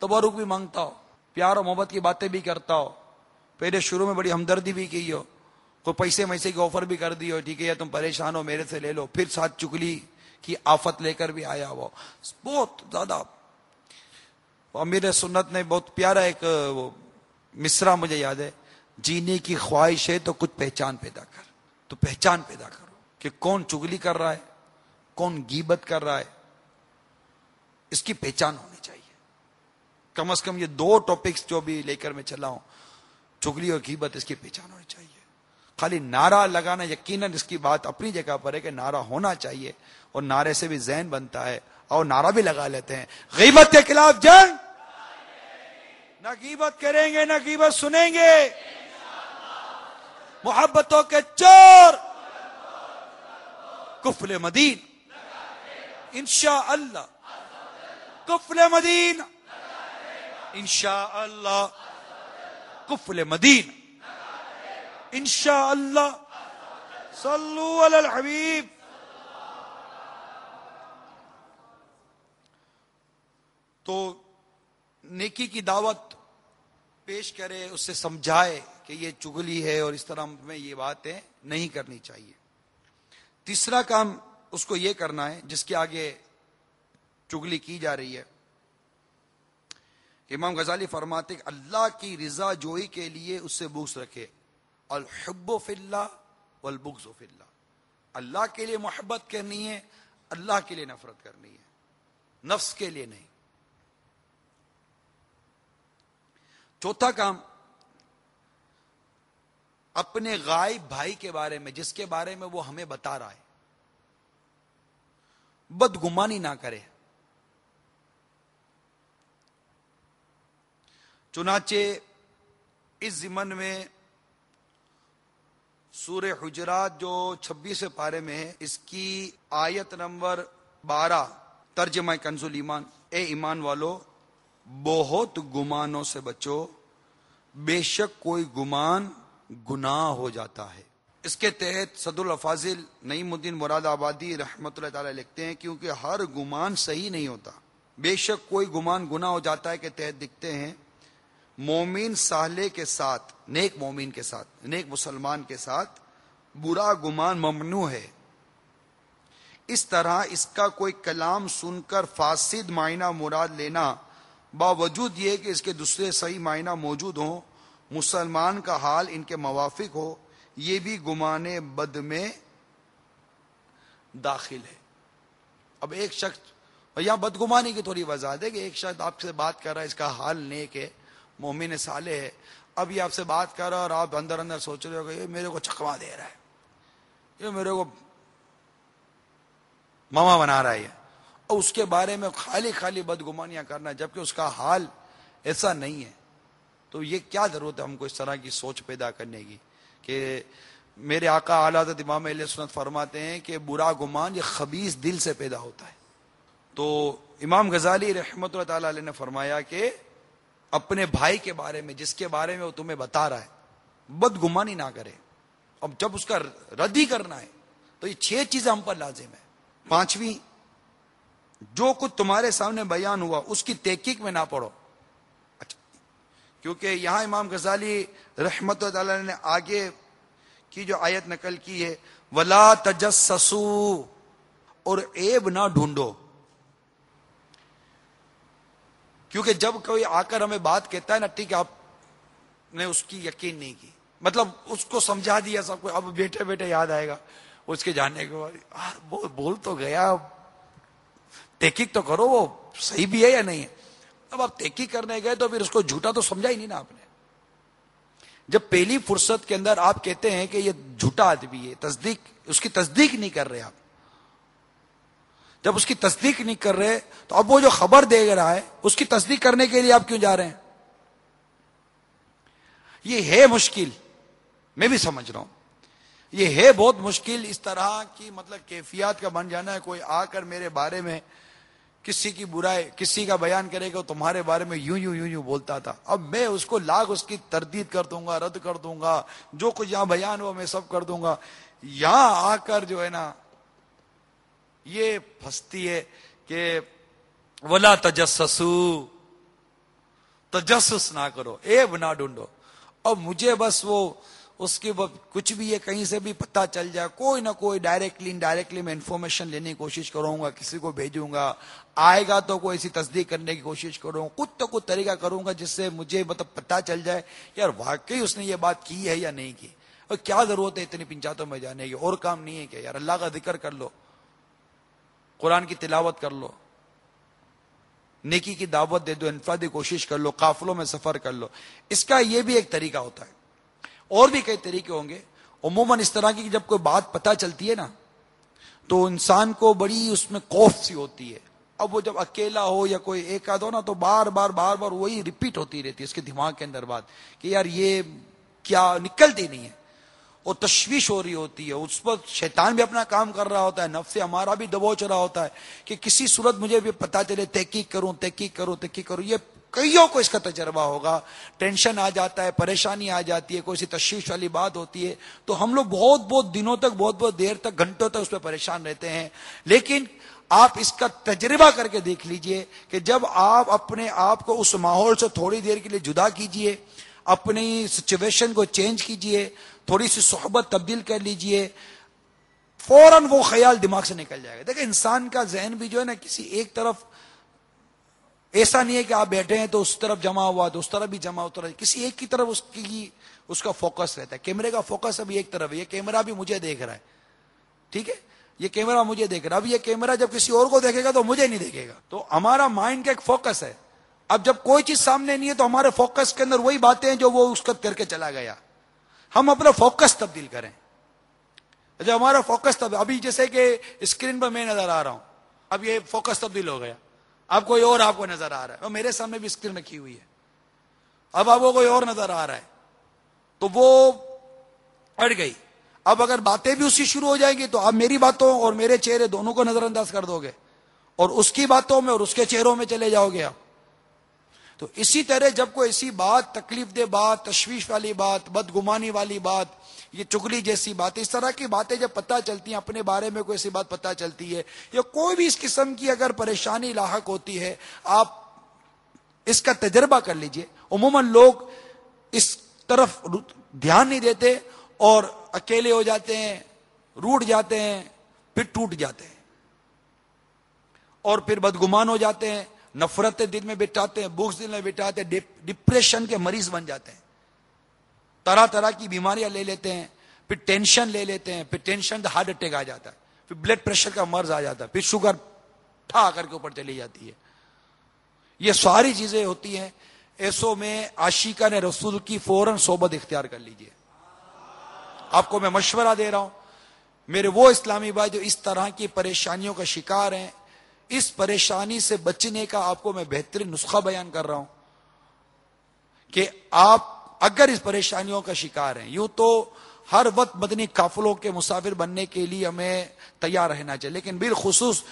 تبرک بھی مانگتا ہو, پیار اور محبت کی باتیں بھی کرتا ہو, پہلے شروع میں بڑی ہمدردی بھی کی ہو, کوئی پیسے میسے کی آفر بھی کر دی ہو, ٹھیک ہے تم پریشان ہو میرے سے لے لو, پھر ساتھ چگلی کی آفت لے کر بھی آیا ہوا, بہت زیادہ. امیر سنت نے بہت پیارا ایک مصرع مجھے یاد ہے, جینے کی خواہش ہے تو کچھ پہچان پیدا کر. تو پہچان پیدا کرو کہ کون چگلی کر رہا ہے, کون غیبت کر رہا ہے, اس کی پہچان ہونی چاہیے. کم از کم یہ 2 ٹاپکس جو بھی لے کر میں چلا ہوں, چگلی اور غیبت, اس کی پہچان ہونی چاہیے. خالی نعرہ لگانا, یقیناً اس کی بات اپنی جگہ پر ہے کہ نعرہ ہونا چاہیے, اور نعرے سے بھی ذہن بنتا ہے, اور نعرہ بھی لگا لیتے ہیں, غیبت کے خلاف جنگ, نہ غیبت کریں گے نہ غیبت سنیں گے, محبتوں کے چور کفل مدین انشاءاللہ, کفل مدین انشاءاللہ, کفل مدین انشاءاللہ. صلو علی الحبیب. تو نیکی کی دعوت پیش کرے, اس سے سمجھائے کہ یہ چگلی ہے اور اس طرح میں یہ باتیں نہیں کرنی چاہیے. تیسرا کام اس کو یہ کرنا ہے جس کے آگے چگلی کی جا رہی ہے. امام غزالی فرماتے کہ اللہ کی رضا جوئی کے لیے اس سے بغض رکھے. الحب فی اللہ والبغض فی اللہ, اللہ کے لیے محبت کرنی ہے, اللہ کے لیے نفرت کرنی ہے, نفس کے لیے نہیں. چوتھا کام, اپنے غائب بھائی کے بارے میں, جس کے بارے میں وہ ہمیں بتا رہا ہے, بدگمانی نہ کرے. چنانچہ اس ضمن میں سورہ حجرات جو 26 پارے میں ہے, اس کی آیت نمبر 12 ترجمہ کنز الایمان, اے ایمان والو بہت گمانوں سے بچو, بے شک کوئی گمان گناہ ہو جاتا ہے. اس کے تحت صدر الافاضل نعیم الدین مراد آبادی رحمۃ اللہ تعالی لکھتے ہیں کیونکہ ہر گمان صحیح نہیں ہوتا, بے شک کوئی گمان گناہ ہو جاتا ہے کے تحت لکھتے ہیں مومن صالح کے ساتھ, نیک مومن کے ساتھ, نیک مسلمان کے ساتھ برا گمان ممنوع ہے. اس طرح اس کا کوئی کلام سن کر فاسد معنی مراد لینا باوجود یہ کہ اس کے دوسرے صحیح معنی موجود ہوں, مسلمان کا حال ان کے موافق ہو, یہ بھی گمان بد میں داخل ہے. اب ایک شخص, یہاں بدگمانی کی تھوڑی وضاحت ہے کہ ایک شخص آپ سے بات کر رہا ہے, اس کا حال نیک ہے, مومن صالح ہے, اب یہ آپ سے بات کر رہا ہے اور آپ اندر اندر سوچ رہے ہو کہ یہ میرے کو چکما دے رہا ہے, یہ میرے کو ماما بنا رہا ہے, اور اس کے بارے میں خالی بدگمانیاں کرنا جبکہ اس کا حال ایسا نہیں ہے. تو یہ کیا ضرورت ہے ہم کو اس طرح کی سوچ پیدا کرنے کی کہ میرے آقا اعلیٰ حضرت امام اہل سنت فرماتے ہیں کہ برا گمان یہ خبیث دل سے پیدا ہوتا ہے. تو امام غزالی رحمۃ اللہ تعالی علیہ نے فرمایا کہ اپنے بھائی کے بارے میں, جس کے بارے میں وہ تمہیں بتا رہا ہے, بدگمانی نہ کرے. اب جب اس کا رد ہی کرنا ہے تو یہ 6 چیزیں ہم پر لازم ہے. 5ویں, جو کچھ تمہارے سامنے بیان ہوا اس کی تحقیق میں نہ پڑھو. اچھا, کیونکہ یہاں امام غزالی رحمۃ اللہ تعالی نے آگے کی جو آیت نقل کی ہے, ولا تجسسوا, اور عیب نہ ڈھونڈو. کیونکہ جب کوئی آ کر ہمیں بات کہتا ہے نا, ٹھیک ہے آپ نے اس کی یقین نہیں کی, مطلب اس کو سمجھا دیا سب کو, اب بیٹھے بیٹھے یاد آئے گا اس کے جاننے کے بعد, بول تو گیا, تحقیق تو کرو وہ صحیح بھی ہے یا نہیں ہے. اب آپ تحقیق کرنے گئے تو پھر اس کو جھوٹا تو سمجھا ہی نہیں نا آپ نے. جب پہلی فرصت کے اندر آپ کہتے ہیں کہ یہ جھوٹا آدمی ہے, تصدیق, اس کی تصدیق نہیں کر رہے آپ, جب اس کی تصدیق نہیں کر رہے تو اب وہ جو خبر دے رہا ہے اس کی تصدیق کرنے کے لیے آپ کیوں جا رہے ہیں؟ یہ ہے مشکل, میں بھی سمجھ رہا ہوں. یہ ہے بہت مشکل اس طرح کی مطلب کیفیات کا بن جانا ہے. کوئی آ کر میرے بارے میں کسی کی برائی کسی کا بیان کرے گا تمہارے بارے میں یوں یوں یوں یوں بولتا تھا, اب میں اس کو لاکھ اس کی تردید کر دوں گا, رد کر دوں گا, جو کچھ یہاں بیان ہوا میں سب کر دوں گا. یہاں آ کر جو ہے نا یہ پھنستی ہے کہ ولا تجسسو, تجسس نہ کرو, عیب نہ ڈھونڈو. اب مجھے بس وہ اس کی کچھ بھی ہے کہیں سے بھی پتہ چل جائے, کوئی نہ کوئی ڈائریکٹلی انڈائریکٹلی میں انفارمیشن لینے کی کوشش کروں گا, کسی کو بھیجوں گا, آئے گا تو کوئی ایسی تصدیق کرنے کی کوشش کروں گا, کچھ تو کچھ طریقہ کروں گا جس سے مجھے مطلب پتہ چل جائے یار واقعی اس نے یہ بات کی ہے یا نہیں کی. اور کیا ضرورت ہے اتنی پنچاتوں میں جانے کی, اور کام نہیں ہے کہ یار اللہ کا ذکر کر لو, قرآن کی تلاوت کر لو, نیکی کی دعوت دے دو, انفرادی کوشش کر لو, قافلوں میں سفر کر لو. اس کا یہ بھی ایک طریقہ ہوتا ہے, اور بھی کئی طریقے ہوں گے. عموماً اس طرح کی جب کوئی بات پتہ چلتی ہے نا تو انسان کو بڑی اس میں خوف سی ہوتی ہے. اب وہ جب اکیلا ہو یا کوئی ایک آدھ ہو نا تو بار بار وہی ریپیٹ ہوتی رہتی ہے اس کے دماغ کے اندر بات کہ یار یہ کیا نکلتی نہیں ہے, اور تشویش ہو رہی ہوتی ہے. اس پر شیطان بھی اپنا کام کر رہا ہوتا ہے, نفس ہمارا بھی دبوچ رہا ہوتا ہے کہ کسی صورت مجھے بھی پتا چلے, تحقیق کروں. یہ کئیوں کو اس کا تجربہ ہوگا. ٹینشن آ جاتا ہے, پریشانی آ جاتی ہے, کوئی سی تشویش والی بات ہوتی ہے تو ہم لوگ بہت دنوں تک بہت دیر تک گھنٹوں تک اس پہ پریشان رہتے ہیں. لیکن آپ اس کا تجربہ کر کے دیکھ لیجئے کہ جب آپ اپنے آپ کو اس ماحول سے تھوڑی دیر کے لیے جدا کیجئے, اپنی سچویشن کو چینج کیجئے, تھوڑی سی صحبت تبدیل کر لیجئے, فوراً وہ خیال دماغ سے نکل جائے گا. دیکھیں انسان کا ذہن بھی جو ہے نا کسی ایک طرف ایسا نہیں ہے کہ آپ بیٹھے ہیں تو اس طرف جمع ہوا تو اس طرف بھی جمع ہوتا ہے, کسی ایک کی طرف اس کا فوکس رہتا ہے. کیمرے کا فوکس ابھی ایک طرف ہے, یہ کیمرہ بھی مجھے دیکھ رہا ہے, ٹھیک ہے, یہ کیمرہ مجھے دیکھ رہا ہے. اب یہ کیمرہ جب کسی اور کو دیکھے گا تو مجھے نہیں دیکھے گا. تو ہمارا مائنڈ کا ایک فوکس ہے. اب جب کوئی چیز سامنے نہیں ہے تو ہمارے فوکس کے اندر وہی باتیں ہیں جو وہ اس کا کر کے چلا گیا. ہم اپنا فوکس تبدیل کریں. جب ہمارا فوکس ابھی جیسے کہ اسکرین پر میں نظر آ رہا ہوں, اب یہ فوکس تبدیل ہو گیا, اب کوئی اور آپ کو نظر آ رہا ہے, اور میرے سامنے بھی اسکرین رکھی ہوئی ہے, اب آپ کو کوئی اور نظر آ رہا ہے تو وہ اڑ گئی. اب اگر باتیں بھی اسی شروع ہو جائیں گی تو آپ میری باتوں اور میرے چہرے دونوں کو نظر انداز کر دو گے, اور اس کی باتوں میں اور اس کے چہروں میں چلے جاؤ گے آپ. تو اسی طرح جب کوئی ایسی بات, تکلیف دہ بات, تشویش والی بات, بدگمانی والی بات, یہ چگلی جیسی بات, اس طرح کی باتیں جب پتہ چلتی ہیں, اپنے بارے میں کوئی ایسی بات پتہ چلتی ہے یا کوئی بھی اس قسم کی اگر پریشانی لاحق ہوتی ہے, آپ اس کا تجربہ کر لیجئے. عموماً لوگ اس طرف دھیان نہیں دیتے اور اکیلے ہو جاتے ہیں, روٹ جاتے ہیں, پھر ٹوٹ جاتے ہیں, اور پھر بدگمان ہو جاتے ہیں, نفرتیں دل میں بٹھاتے ہیں, بغض دل میں بٹھاتے ہیں, ڈپریشن کے مریض بن جاتے ہیں, طرح طرح کی بیماریاں لے لیتے ہیں, پھر ٹینشن لے لیتے ہیں, پھر ٹینشن سے ہارٹ اٹیک آ جاتا ہے, پھر بلڈ پریشر کا مرض آ جاتا ہے, پھر شوگر ٹھا کر کے اوپر چلی جاتی ہے. یہ ساری چیزیں ہوتی ہیں. ایسو میں عاشقان رسول کی فوراً صحبت اختیار کر لیجئے. آپ کو میں مشورہ دے رہا ہوں, میرے وہ اسلامی بھائی جو اس طرح کی پریشانیوں کا شکار ہیں, اس پریشانی سے بچنے کا آپ کو میں بہترین نسخہ بیان کر رہا ہوں کہ آپ اگر اس پریشانیوں کا شکار ہیں, یوں تو ہر وقت مدنی قافلوں کے مسافر بننے کے لیے ہمیں تیار رہنا چاہیے, لیکن بالخصوص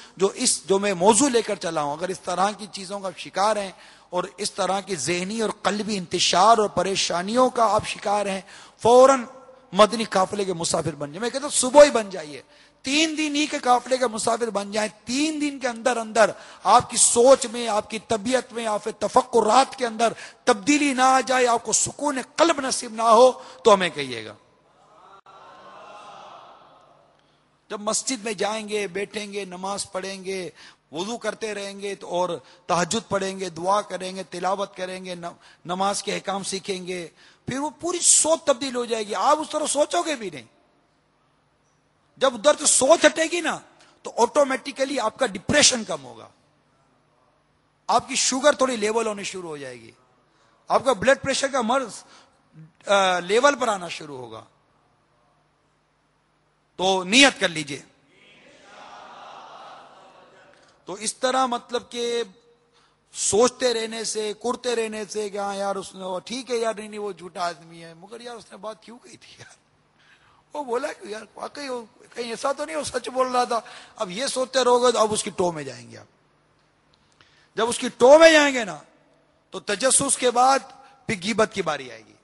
جو میں موضوع لے کر چلا ہوں, اگر اس طرح کی چیزوں کا شکار ہیں اور اس طرح کی ذہنی اور قلبی انتشار اور پریشانیوں کا آپ شکار ہیں, فوراً مدنی قافلے کے مسافر بن جائیں. میں کہتا ہوں صبح ہی بن جائیے, 3 دن ہی کے قافلے کے مسافر بن جائیں. 3 دن کے اندر آپ کی سوچ میں, آپ کی طبیعت میں, آپ کے تفکرات کے اندر تبدیلی نہ آ جائے, آپ کو سکون قلب نصیب نہ ہو تو ہمیں کہیے گا. جب مسجد میں جائیں گے, بیٹھیں گے, نماز پڑھیں گے, وضو کرتے رہیں گے اور تہجد پڑھیں گے, دعا کریں گے, تلاوت کریں گے, نماز کے احکام سیکھیں گے, پھر وہ پوری سوچ تبدیل ہو جائے گی. آپ اس طرح سوچو گے بھی نہیں. جب ادھر سے سوچ ہٹے گی نا تو آٹومیٹیکلی آپ کا ڈپریشن کم ہوگا, آپ کی شوگر تھوڑی لیول ہونی شروع ہو جائے گی, آپ کا بلڈ پریشر کا مرض لیول پر آنا شروع ہوگا. تو نیت کر لیجئے. تو اس طرح مطلب کہ سوچتے رہنے سے, کرتے رہنے سے کہ ہاں یار اس نے ٹھیک ہے یار, نہیں وہ جھوٹا آدمی ہے, مگر یار اس نے بات کیوں کہی تھی یار, وہ بولا کہ یار واقعی کہیں ایسا تو نہیں وہ سچ بول رہا تھا. اب یہ سوچتے رہو گے تو اب اس کی ٹو میں جائیں گے. آپ جب اس کی ٹو میں جائیں گے نا تو تجسس کے بعد پھر غیبت کی باری آئے گی.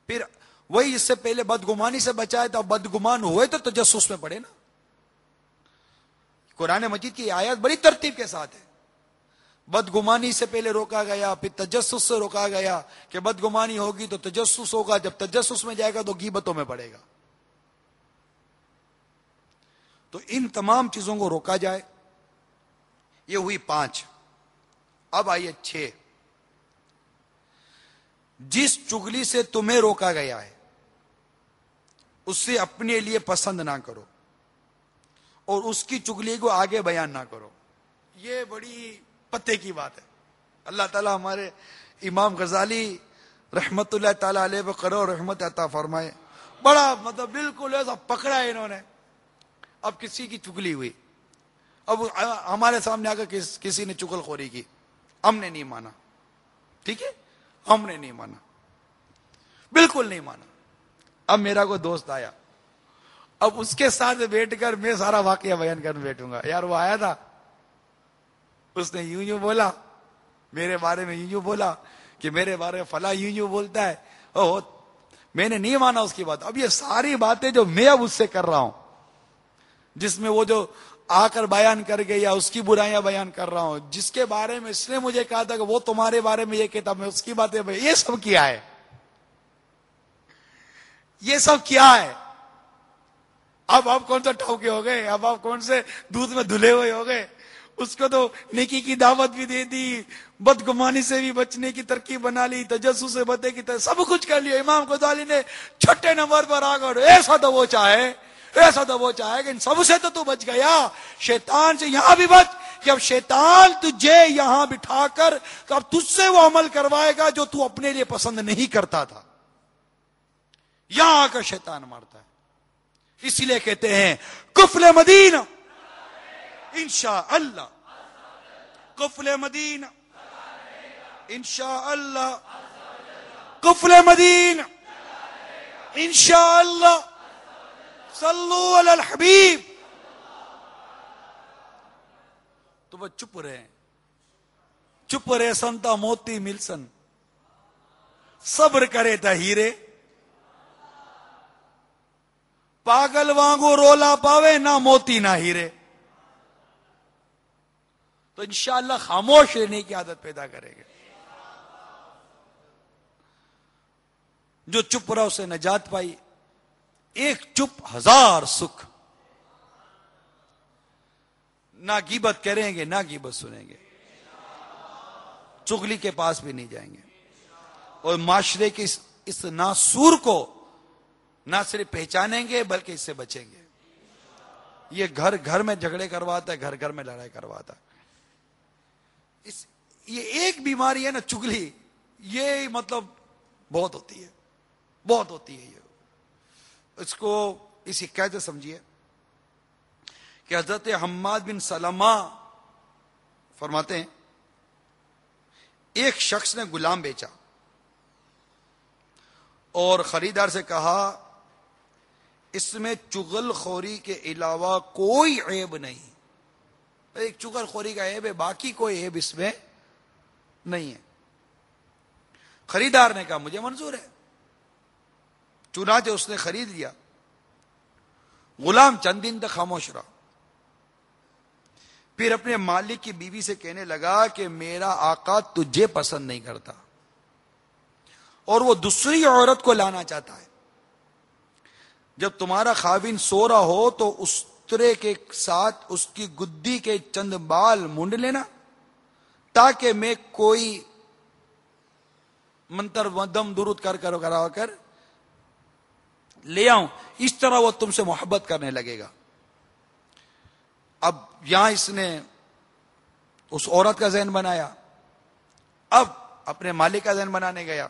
پھر وہی اس سے پہلے بدگمانی سے بچائے تو اب بدگمان ہوئے تو تجسس میں پڑے نا. قرآن مجید کی آیات بڑی ترتیب کے ساتھ ہے. بدگمانی سے پہلے روکا گیا, پھر تجسس سے روکا گیا کہ بدگمانی ہوگی تو تجسس ہوگا, جب تجسس میں جائے گا تو غیبتوں میں پڑے گا. تو ان تمام چیزوں کو روکا جائے. یہ ہوئی 5. اب آئیے 6. جس چغلی سے تمہیں روکا گیا ہے اسے اپنے لیے پسند نہ کرو اور اس کی چغلی کو آگے بیان نہ کرو. یہ بڑی پتے کی بات ہے. اللہ تعالی ہمارے امام غزالی رحمت اللہ تعالی علیہ و کرو رحمت عطا فرمائے. بڑا مطلب بالکل ایسا پکڑا ہے انہوں نے. اب کسی کی چغلی ہوئی, اب ہمارے سامنے آ کر کسی نے چغل خوری کی, ہم نے نہیں مانا. ٹھیک ہے, ہم نے نہیں مانا, بالکل نہیں مانا. اب میرا کوئی دوست آیا, اب اس کے ساتھ بیٹھ کر میں سارا واقعہ بیان کرنے بیٹھوں گا. یار وہ آیا تھا, اس نے یوں یوں بولا میرے بارے میں, یوں یوں بولا کہ میرے بارے میں فلاں یوں یوں بولتا ہے. میں نے نہیں مانا اس کی بات. اب یہ ساری باتیں جو میں اب اس سے کر رہا ہوں, جس میں وہ جو آ کر بیان کر گئے یا اس کی برائیاں بیان کر رہا ہوں, جس کے بارے میں اس نے مجھے کہا تھا کہ وہ تمہارے بارے میں یہ کہتا, میں اس کی باتیں, یہ سب کیا ہے, یہ سب کیا ہے. اب آپ کون سا ٹھوکے ہو گئے, اب آپ کون سے دودھ میں دھلے ہوئے ہو گئے. اس کو تو نیکی کی دعوت بھی دے دی, بدگمانی سے بھی بچنے کی ترکیب بنا لی, تجسس سے بچنے کی سب کچھ کر لیا. امام غزالی نے 6 نمبر پر آ کر ایسا تو وہ چاہے کہ ان سب سے تو بچ گیا, شیطان سے یہاں بھی بچ, کہ اب شیطان تجھے یہاں بٹھا کر تو اب تجھ سے وہ عمل کروائے گا جو تو اپنے لیے پسند نہیں کرتا تھا. یہاں آ کر شیطان مارتا ہے. اسی لیے کہتے ہیں کفل مدینہ انشاءاللہ, کفل مدینہ انشاءاللہ, کفل مدینہ انشاءاللہ, صلو علی الحبیب. تو وہ چپ رہے سنتا موتی ملسن, صبر کرے تا ہیرے, پاگل وانگو رولا پاوے نہ موتی نہ ہیرے. تو انشاءاللہ خاموش رہنے کی عادت پیدا کریں گے. جو چپ رہا اسے نجات پائی. ایک چپ 1000 سکھ. نہ غیبت کریں گے, نہ غیبت سنیں گے, چغلی کے پاس بھی نہیں جائیں گے, اور معاشرے کے اس ناسور کو نہ صرف پہچانیں گے بلکہ اس سے بچیں گے. یہ گھر گھر میں جھگڑے کرواتا ہے, گھر گھر میں لڑائی کرواتا ہے. یہ ایک بیماری ہے نا چغلی, یہ مطلب بہت ہوتی ہے, بہت ہوتی ہے. یہ اس کو اسی قاعدے سمجھیے کہ حضرت حماد بن سلمہ فرماتے ہیں ایک شخص نے غلام بیچا اور خریدار سے کہا اس میں چغل خوری کے علاوہ کوئی عیب نہیں. ایک چغل خوری کا عیب ہے, باقی کوئی عیب اس میں نہیں ہے. خریدار نے کہا مجھے منظور ہے. چنانچہ اس نے خرید لیا. غلام چند دن تک خاموش رہا, پھر اپنے مالک کی بیوی سے کہنے لگا کہ میرا آقا تجھے پسند نہیں کرتا اور وہ دوسری عورت کو لانا چاہتا ہے. جب تمہارا خاوند سو رہا ہو تو اس طرح کے ساتھ اس کی گدی کے چند بال مونڈ لینا تاکہ میں کوئی منتر ودم درود کرا کر لے آؤں, اس طرح وہ تم سے محبت کرنے لگے گا. اب یہاں اس نے اس عورت کا ذہن بنایا, اب اپنے مالک کا ذہن بنانے گیا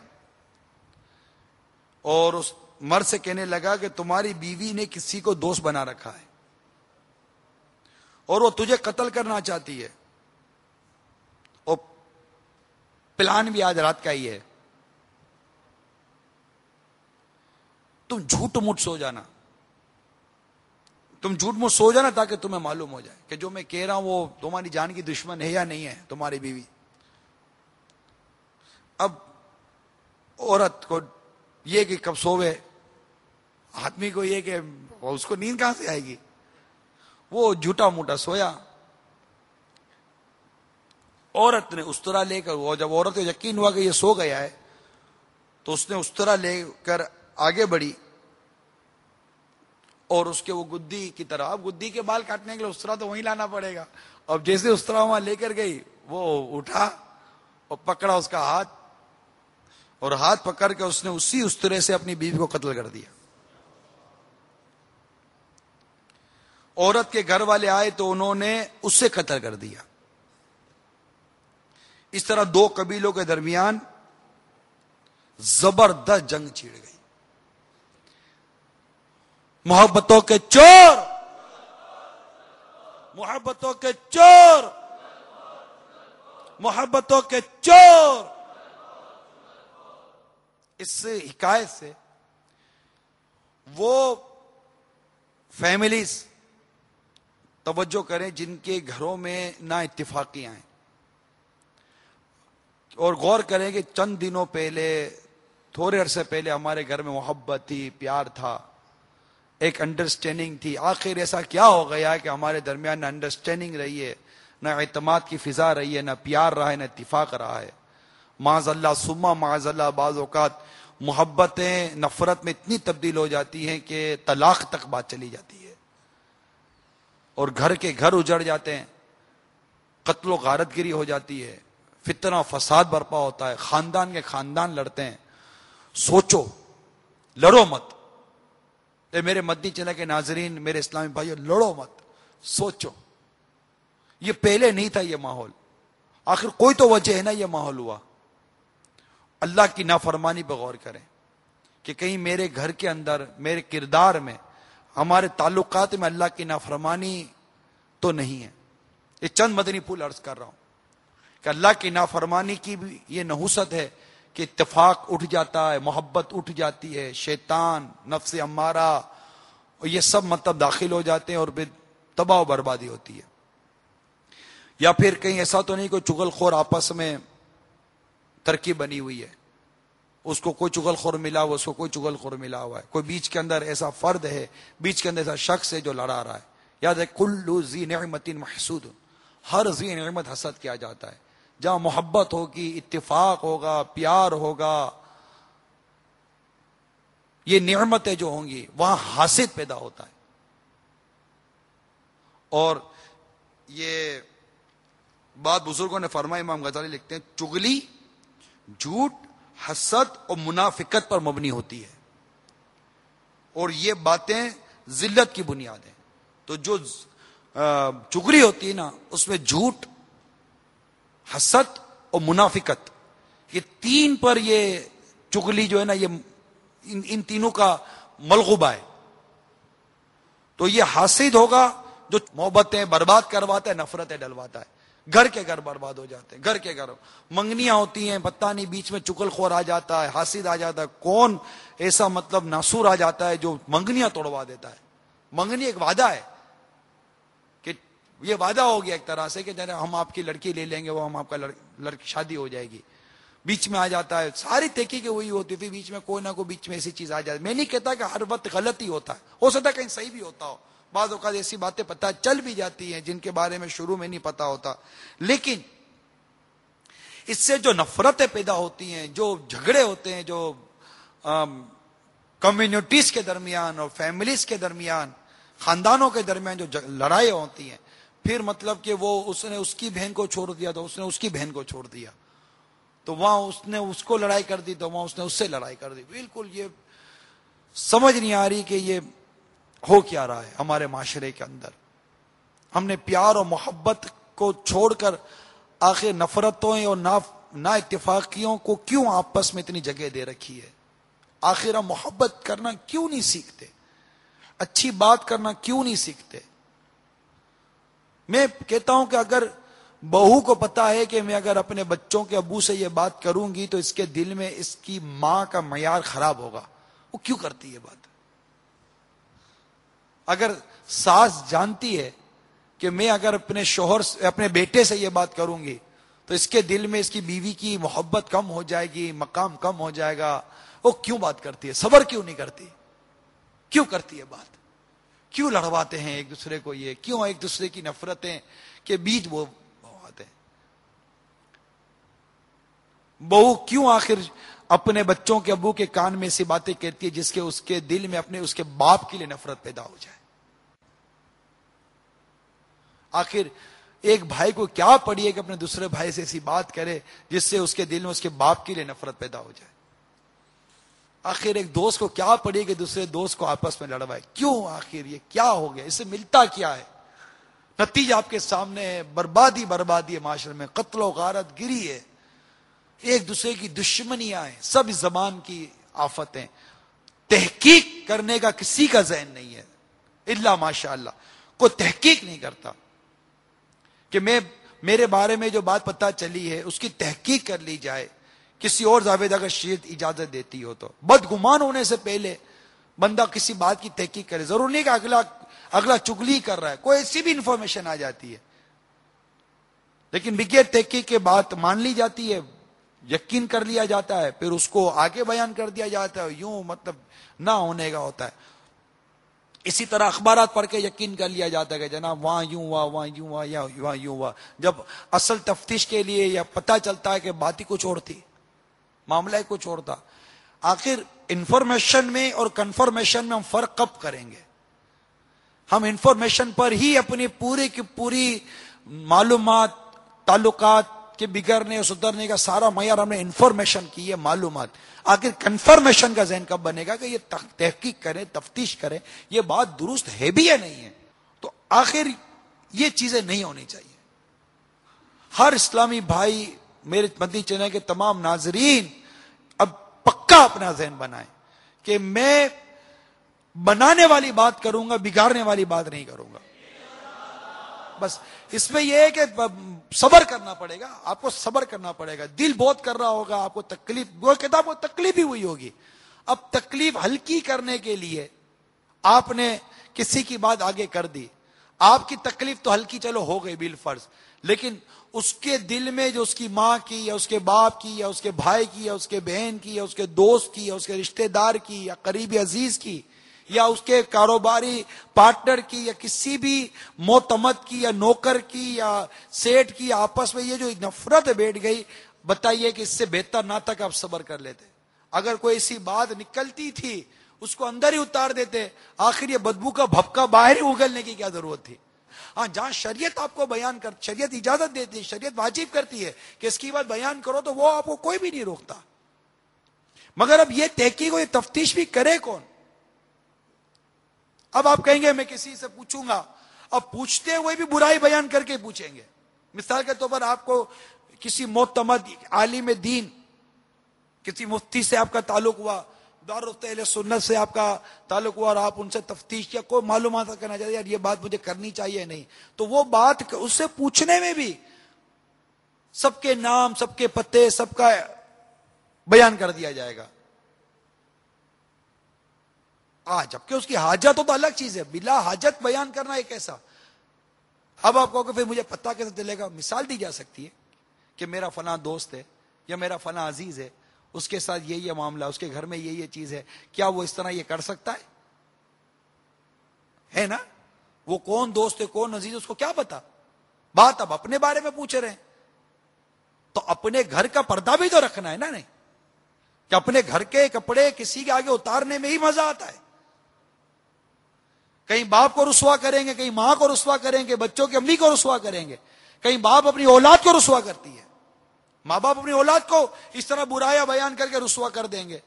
اور اس مرد سے کہنے لگا کہ تمہاری بیوی نے کسی کو دوست بنا رکھا ہے اور وہ تجھے قتل کرنا چاہتی ہے, اور پلان بھی آج رات کا ہی ہے. تم جھوٹ موٹ سو جانا، تم جھوٹ موٹ سو جانا تاکہ تمہیں معلوم ہو جائے کہ جو میں کہہ رہا ہوں وہ تمہاری جان کی دشمن ہے یا نہیں ہے تمہاری بیوی۔ اب عورت کو یہ کہ کب سوے، آدمی کو یہ کہ اس کو نیند کہاں سے آئے گی، وہ جھوٹا موٹا سویا۔ عورت نے اس طرح لے کر، وہ جب عورت کو یقین ہوا کہ یہ سو گیا ہے تو اس نے اس طرح لے کر آگے بڑھی اور اس کے وہ گدی کی طرح، اب گدی کے بال کاٹنے کے لیے اس طرح تو وہیں لانا پڑے گا، اب جیسے اس طرح وہاں لے کر گئی وہ اٹھا اور پکڑا اس کا ہاتھ، اور ہاتھ پکڑ کے اس نے اس طرح سے اپنی بیوی کو قتل کر دیا۔ عورت کے گھر والے آئے تو انہوں نے اس سے قتل کر دیا۔ اس طرح دو قبیلوں کے درمیان زبردست جنگ چھڑ گئی۔ محبتوں کے چور، محبتوں کے چور، محبتوں کے چور۔ اس حکایت سے وہ فیملیز توجہ کریں جن کے گھروں میں نا اتفاقیاں ہیں، اور غور کریں کہ چند دنوں پہلے، تھوڑے عرصے پہلے ہمارے گھر میں محبت تھی، پیار تھا، ایک انڈرسٹینڈنگ تھی، آخر ایسا کیا ہو گیا ہے کہ ہمارے درمیان نہ انڈرسٹینڈنگ رہی ہے، نہ اعتماد کی فضا رہی ہے، نہ پیار رہا ہے، نہ اتفاق رہا ہے۔ معاذ اللہ ثم معاذ اللہ، بعض اوقات محبتیں نفرت میں اتنی تبدیل ہو جاتی ہیں کہ طلاق تک بات چلی جاتی ہے، اور گھر کے گھر اجڑ جاتے ہیں، قتل و غارت گری ہو جاتی ہے، فتنہ و فساد برپا ہوتا ہے، خاندان کے خاندان لڑتے ہیں۔ سوچو، لڑو مت، اے میرے مدنی چینل کے ناظرین، میرے اسلامی بھائیو، لڑو مت، سوچو، یہ پہلے نہیں تھا یہ ماحول، آخر کوئی تو وجہ ہے نا یہ ماحول ہوا۔ اللہ کی نافرمانی پہ غور کریں کہ کہیں میرے گھر کے اندر، میرے کردار میں، ہمارے تعلقات میں اللہ کی نافرمانی تو نہیں ہے۔ یہ چند مدنی پھول عرض کر رہا ہوں کہ اللہ کی نافرمانی کی بھی یہ نحوست ہے کہ اتفاق اٹھ جاتا ہے، محبت اٹھ جاتی ہے، شیطان، نفس امارہ، یہ سب مطلب داخل ہو جاتے ہیں اور پھر تباہ و بربادی ہوتی ہے۔ یا پھر کہیں ایسا تو نہیں کوئی چغل خور آپس میں ترکیب بنی ہوئی ہے، اس کو کوئی چغل خور ملا ہوا، اس کو کوئی چغل خور ملا ہوا ہے، کوئی بیچ کے اندر ایسا فرد ہے، بیچ کے اندر ایسا شخص ہے جو لڑا رہا ہے۔ یاد ہے کل ذی نعمت محسود، ہر ذی نعمت حسد کیا جاتا ہے۔ جہاں محبت ہوگی، اتفاق ہوگا، پیار ہوگا، یہ نعمتیں جو ہوں گی، وہاں حاسد پیدا ہوتا ہے۔ اور یہ بات بزرگوں نے فرمایا، امام غزالی لکھتے ہیں، چغلی، جھوٹ، حسد اور منافقت پر مبنی ہوتی ہے، اور یہ باتیں ذلت کی بنیاد ہیں۔ تو جو چغلی ہوتی ہے نا، اس میں جھوٹ، حسد اور منافقت، یہ تین پر یہ چغلی جو ہے نا، یہ ان تینوں کا ملغوبہ ہے۔ تو یہ حاسد ہوگا جو محبتیں برباد کرواتا ہے، نفرتیں ڈلواتا ہے، گھر کے گھر برباد ہو جاتے ہیں، گھر کے گھر منگنیاں ہوتی ہیں، پتہ نہیں بیچ میں چغل خور آ جاتا ہے، حاسد آ جاتا ہے، کون ایسا مطلب ناسور آ جاتا ہے جو منگنیاں توڑوا دیتا ہے۔ منگنی ایک وعدہ ہے کہ یہ وعدہ ہو گیا ایک طرح سے کہ ہم آپ کی لڑکی لے لیں گے، وہ ہم آپ کا لڑکی شادی ہو جائے گی، بیچ میں آ جاتا ہے۔ ساری تحقیقیں وہی ہوتی تھی، بیچ میں کوئی نہ کوئی بیچ میں ایسی چیز آ جاتی ہے۔ میں نہیں کہتا کہ ہر وقت غلط ہی ہوتا ہے، ہو سکتا ہے کہیں صحیح بھی ہوتا ہو، بعض اوقات ایسی باتیں پتہ چل بھی جاتی ہیں جن کے بارے میں شروع میں نہیں پتا ہوتا، لیکن اس سے جو نفرتیں پیدا ہوتی ہیں، جو جھگڑے ہوتے ہیں، جو کمیونٹیز کے درمیان اور فیملیز کے درمیان، خاندانوں کے درمیان جو لڑائیں ہوتی ہیں، پھر مطلب کہ وہ اس نے اس کی بہن کو چھوڑ دیا تو اس نے اس کی بہن کو چھوڑ دیا، تو وہاں اس نے اس کو لڑائی کر دی تو وہاں اس نے اس سے لڑائی کر دی۔ بالکل یہ سمجھ نہیں آ رہی کہ یہ ہو کیا رہا ہے ہمارے معاشرے کے اندر۔ ہم نے پیار اور محبت کو چھوڑ کر آخر نفرتوں اور نا اتفاقیوں کو کیوں آپس میں اتنی جگہ دے رکھی ہے؟ آخر ہم محبت کرنا کیوں نہیں سیکھتے؟ اچھی بات کرنا کیوں نہیں سیکھتے؟ میں کہتا ہوں کہ اگر بہو کو پتا ہے کہ میں اگر اپنے بچوں کے ابو سے یہ بات کروں گی تو اس کے دل میں اس کی ماں کا معیار خراب ہوگا، وہ کیوں کرتی ہے بات؟ اگر ساس جانتی ہے کہ میں اگر اپنے شوہر سے، اپنے بیٹے سے یہ بات کروں گی تو اس کے دل میں اس کی بیوی کی محبت کم ہو جائے گی، مقام کم ہو جائے گا، وہ کیوں بات کرتی ہے؟ صبر کیوں نہیں کرتی؟ کیوں کرتی ہے بات؟ کیوں لڑواتے ہیں ایک دوسرے کو؟ یہ کیوں ایک دوسرے کی نفرتیں کے بیچ وہ بات ہے؟ بہو کیوں آخر اپنے بچوں کے ابو کے کان میں ایسی باتیں کہتی ہے جس کے اس کے دل میں اپنے اس کے باپ کے لیے نفرت پیدا ہو جائے؟ آخر ایک بھائی کو کیا پڑی ہے کہ اپنے دوسرے بھائی سے ایسی بات کرے جس سے اس کے دل میں اس کے باپ کے لیے نفرت پیدا ہو جائے؟ آخر ایک دوست کو کیا پڑی کہ دوسرے دوست کو آپس میں لڑوائے؟ کیوں؟ آخر یہ کیا ہو گیا؟ اس سے ملتا کیا ہے؟ نتیجہ آپ کے سامنے ہے، بربادی بربادی ہے، معاشرے میں قتل و غارت گری ہے، ایک دوسرے کی دشمنیاں ہیں، سب اس زبان کی آفتیں۔ تحقیق کرنے کا کسی کا ذہن نہیں ہے الا ماشاء اللہ، کوئی تحقیق نہیں کرتا کہ میرے بارے میں جو بات پتہ چلی ہے اس کی تحقیق کر لی جائے، کسی اور زاویہ اگر شریعت اجازت دیتی ہو تو۔ بدگمان ہونے سے پہلے بندہ کسی بات کی تحقیق کرے، ضرور نہیں کہ اگلا چگلی کر رہا ہے، کوئی ایسی بھی انفارمیشن آ جاتی ہے لیکن بغیر تحقیق کے بات مان لی جاتی ہے، یقین کر لیا جاتا ہے، پھر اس کو آگے بیان کر دیا جاتا ہے، یوں مطلب نہ ہونے کا ہوتا ہے۔ اسی طرح اخبارات پڑھ کے یقین کر لیا جاتا ہے کہ جناب وہاں یوں ہوا، وہاں یوں ہوا، یا وہاں یوں ہوا، جب اصل تفتیش کے لیے یا پتہ چلتا ہے کہ بات ہی کچھ اور تھی، معاملہ ہی کچھ اور تھا۔ آخر انفارمیشن میں اور کنفرمیشن میں ہم فرق کب کریں گے؟ ہم انفارمیشن پر ہی اپنی پوری کی پوری معلومات، تعلقات کے بگڑنے اور سدھرنے کا سارا معیار ہم نے انفارمیشن کی ہے، معلومات۔ آخر کنفرمیشن کا ذہن کب بنے گا کہ یہ تحقیق کریں، تفتیش کریں یہ بات درست ہے بھی یا نہیں ہے؟ تو آخر یہ چیزیں نہیں ہونی چاہیے۔ ہر اسلامی بھائی، میرے مدنی چینل کے تمام ناظرین اب پکا اپنا ذہن بنائیں کہ میں بنانے والی بات کروں گا، بگاڑنے والی بات نہیں کروں گا۔ بس اس میں یہ ہے کہ صبر کرنا پڑے گا، آپ کو صبر کرنا پڑے گا، دل بہت کر رہا ہوگا، آپ کو تکلیف، وہ کتاب کو تکلیف ہی ہوئی ہوگی۔ اب تکلیف ہلکی کرنے کے لیے آپ نے کسی کی بات آگے کر دی، آپ کی تکلیف تو ہلکی چلو ہو گئی بالفرض، لیکن اس کے دل میں جو اس کی ماں کی یا اس کے باپ کی یا اس کے بھائی کی یا اس کے بہن کی یا اس کے دوست کی یا اس کے رشتہ دار کی یا قریبی عزیز کی یا اس کے کاروباری پارٹنر کی یا کسی بھی معتمد کی یا نوکر کی یا سیٹ کی آپس میں یہ جو نفرت بیٹھ گئی، بتائیے کہ اس سے بہتر نہ تک آپ صبر کر لیتے؟ اگر کوئی ایسی بات نکلتی تھی اس کو اندر ہی اتار دیتے، آخر یہ بدبو کا بھپکا باہر ہی اگلنے کی کیا ضرورت تھی؟ ہاں، جہاں شریعت آپ کو بیان کر، شریعت اجازت دیتی ہے، شریعت واجب کرتی ہے کہ اس کی بات بیان کرو تو وہ آپ کو کوئی بھی نہیں روکتا، مگر اب یہ تحقیق و یہ تفتیش بھی کرے کون؟ اب آپ کہیں گے میں کسی سے پوچھوں گا، اب پوچھتے ہوئے بھی برائی بیان کر کے پوچھیں گے۔ مثال کے طور پر آپ کو کسی معتمد عالم دین، کسی مفتی سے آپ کا تعلق ہوا، دارالفت اہل سنت سے آپ کا تعلق ہوا اور آپ ان سے تفتیش کیا، کوئی معلومات کرنا چاہتے یار یہ بات مجھے کرنی چاہیے نہیں، تو وہ بات اس سے پوچھنے میں بھی سب کے نام، سب کے پتے، سب کا بیان کر دیا جائے گا۔ جبکہ اس کی حاجت ہو تو الگ چیز ہے، بلا حاجت بیان کرنا ایک ایسا۔ اب آپ کہو کہ پھر مجھے پتہ کیسے چلے گا؟ مثال دی جا سکتی ہے کہ میرا فلاں دوست ہے یا میرا فلاں عزیز ہے، اس کے ساتھ یہ معاملہ، اس کے گھر میں یہ چیز ہے، کیا وہ اس طرح یہ کر سکتا ہے نا؟ وہ کون دوست ہے، کون عزیز، اس کو کیا پتا؟ بات اب اپنے بارے میں پوچھ رہے ہیں تو اپنے گھر کا پردہ بھی تو رکھنا ہے نا، نہیں کہ اپنے گھر کے کپڑے کسی کے آگے اتارنے میں ہی مزہ آتا ہے۔ کہیں باپ کو رسوا کریں گے، کہیں ماں کو رسوا کریں گے، بچوں کی امی کو رسوا کریں گے، کہیں باپ اپنی اولاد کو رسوا کرتی ہے، ماں باپ اپنی اولاد کو اس طرح برایا بیان کر کے رسوا کر دیں گے۔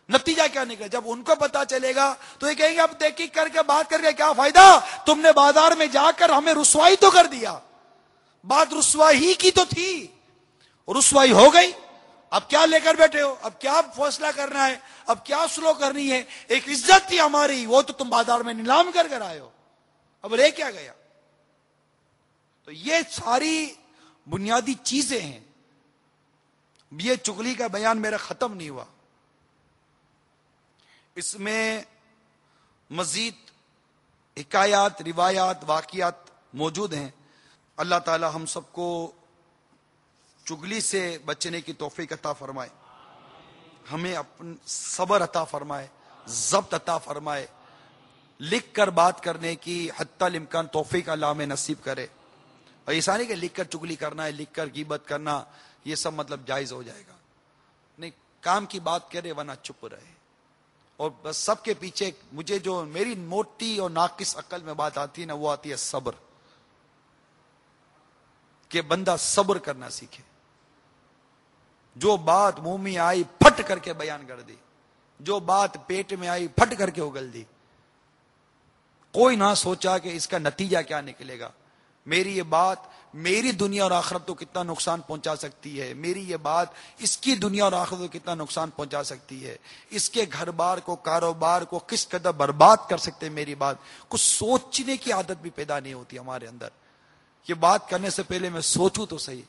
نتیجہ کیا نکلے؟ جب ان کو پتا چلے گا تو یہ کہیں گے اب تحقیق کر کے بات کر کے کیا فائدہ، تم نے بازار میں جا کر ہمیں رسوائی تو کر دیا، بات رسوائی کی تو تھی، رسوائی ہو گئی، اب کیا لے کر بیٹھے ہو؟ اب کیا فیصلہ کرنا ہے؟ اب کیا سلو کرنی ہے؟ ایک عزت تھی ہماری، وہ تو تم بازار میں نیلام کر کر آئے ہو، اب رہ کیا گیا؟ تو یہ ساری بنیادی چیزیں ہیں۔ یہ چغلی کا بیان میرا ختم نہیں ہوا، اس میں مزید حکایات، روایات، واقعات موجود ہیں. اللہ تعالی ہم سب کو چغلی سے بچنے کی توفیق عطا فرمائے، ہمیں اپن صبر عطا فرمائے، ضبط عطا فرمائے، لکھ کر بات کرنے کی حتی الامکان توفیق اللہ میں نصیب کرے. اور ایسا نہیں کہ لکھ کر چغلی کرنا ہے، لکھ کر غیبت کرنا، یہ سب مطلب جائز ہو جائے گا. نہیں، کام کی بات کرے ورنہ چپ رہے. اور بس سب کے پیچھے مجھے جو میری موٹی اور ناقص عقل میں بات آتی ہے نا، وہ آتی ہے صبر، کہ بندہ صبر کرنا سیکھے. جو بات منہ میں آئی پھٹ کر کے بیان کر دی، جو بات پیٹ میں آئی پھٹ کر کے اگل دی. کوئی نہ سوچا کہ اس کا نتیجہ کیا نکلے گا. میری یہ بات میری دنیا اور آخرت کو کتنا نقصان پہنچا سکتی ہے، میری یہ بات اس کی دنیا اور آخرت کو کتنا نقصان پہنچا سکتی ہے، اس کے گھر بار کو، کاروبار کو کس قدر برباد کر سکتے ہیں. میری بات کچھ سوچنے کی عادت بھی پیدا نہیں ہوتی ہمارے اندر. یہ بات کرنے سے پہلے میں سوچوں تو صحیح،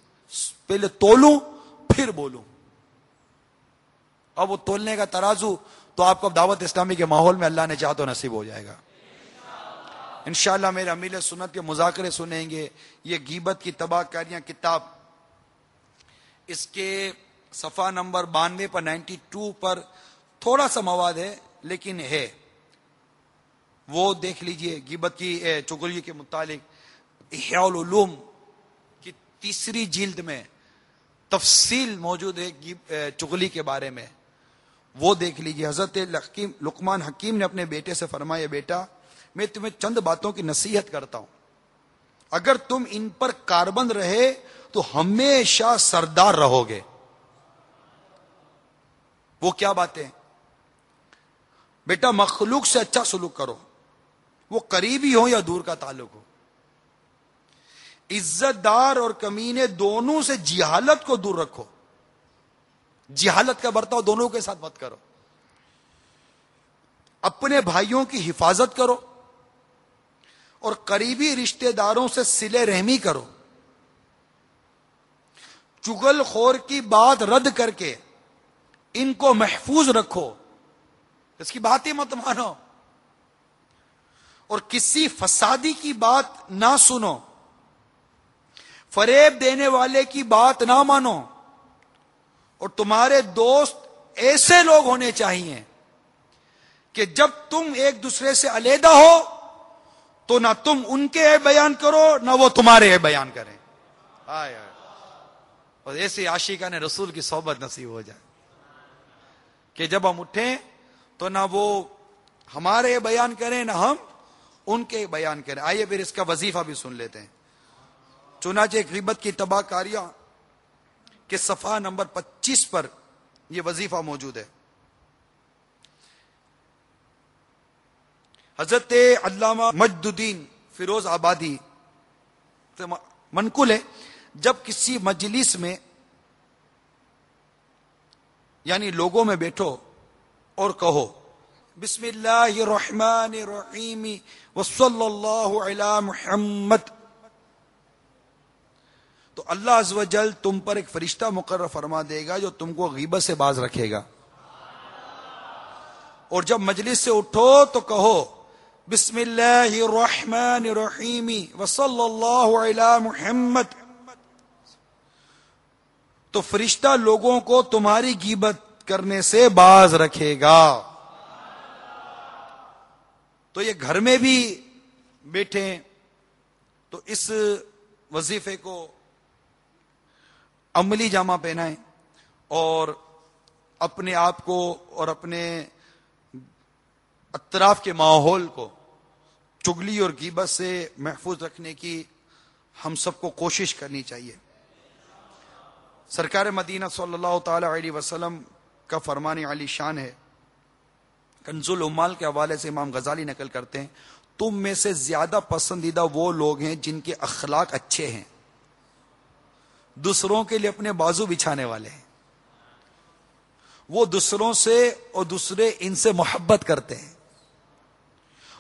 پہلے تولوں پھر بولوں. اب وہ تولنے کا ترازو تو آپ کو دعوت اسلامی کے ماحول میں اللہ نے چاہا تو نصیب ہو جائے گا انشاءاللہ. میرے امیل سنت کے مذاکرے سنیں گے. یہ غیبت کی تباہ کاریاں کتاب، اس کے صفحہ نمبر 92 پر 92 پر تھوڑا سا مواد ہے لیکن ہے، وہ دیکھ لیجئے. غیبت کی چغلی کے متعلق احیاء العلوم کی 3 جلد میں تفصیل موجود ہے چغلی کے بارے میں، وہ دیکھ لیجئے. حضرت لقمان حکیم نے اپنے بیٹے سے فرمایا، بیٹا میں تمہیں چند باتوں کی نصیحت کرتا ہوں، اگر تم ان پر کاربند رہے تو ہمیشہ سردار رہو گے. وہ کیا باتیں؟ بیٹا مخلوق سے اچھا سلوک کرو، وہ قریبی ہو یا دور کا تعلق ہو. عزت دار اور کمینے دونوں سے جہالت کو دور رکھو، جہالت کا برتاؤ دونوں کے ساتھ مت کرو. اپنے بھائیوں کی حفاظت کرو اور قریبی رشتہ داروں سے صلہ رحمی کرو. چغل خور کی بات رد کر کے ان کو محفوظ رکھو، اس کی بات ہی مت مانو، اور کسی فسادی کی بات نہ سنو، فریب دینے والے کی بات نہ مانو. اور تمہارے دوست ایسے لوگ ہونے چاہیے کہ جب تم ایک دوسرے سے علیحدہ ہو تو نہ تم ان کے عیب بیان کرو نہ وہ تمہارے عیب بیان کریں. آئے آئے. اور ایسے عاشقان رسول کی صحبت نصیب ہو جائے کہ جب ہم اٹھیں تو نہ وہ ہمارے بیان کریں نہ ہم ان کے بیان کریں. آئیے پھر اس کا وظیفہ بھی سن لیتے ہیں. چنانچہ غیبت کی تباہ کاریاں کے صفحہ نمبر 25 پر یہ وظیفہ موجود ہے. حضرت علامہ مجد الدین فیروز آبادی سے منقول ہے، جب کسی مجلس میں یعنی لوگوں میں بیٹھو اور کہو بسم اللہ الرحمن الرحیم وصلی اللہ علی محمد، تو اللہ عز و جل تم پر ایک فرشتہ مقرر فرما دے گا جو تم کو غیبت سے باز رکھے گا. اور جب مجلس سے اٹھو تو کہو بسم اللہ الرحمن الرحیم وصلی اللہ علی محمد، تو فرشتہ لوگوں کو تمہاری غیبت کرنے سے باز رکھے گا. تو یہ گھر میں بھی بیٹھے تو اس وظیفے کو عملی جامہ پہنائیں اور اپنے آپ کو اور اپنے اطراف کے ماحول کو چغلی اور غیبت سے محفوظ رکھنے کی ہم سب کو کوشش کرنی چاہیے. سرکار مدینہ صلی اللہ تعالی علیہ وسلم کا فرمان علی شان ہے، کنز العمال کے حوالے سے امام غزالی نقل کرتے ہیں، تم میں سے زیادہ پسندیدہ وہ لوگ ہیں جن کے اخلاق اچھے ہیں، دوسروں کے لیے اپنے بازو بچھانے والے ہیں، وہ دوسروں سے اور دوسرے ان سے محبت کرتے ہیں.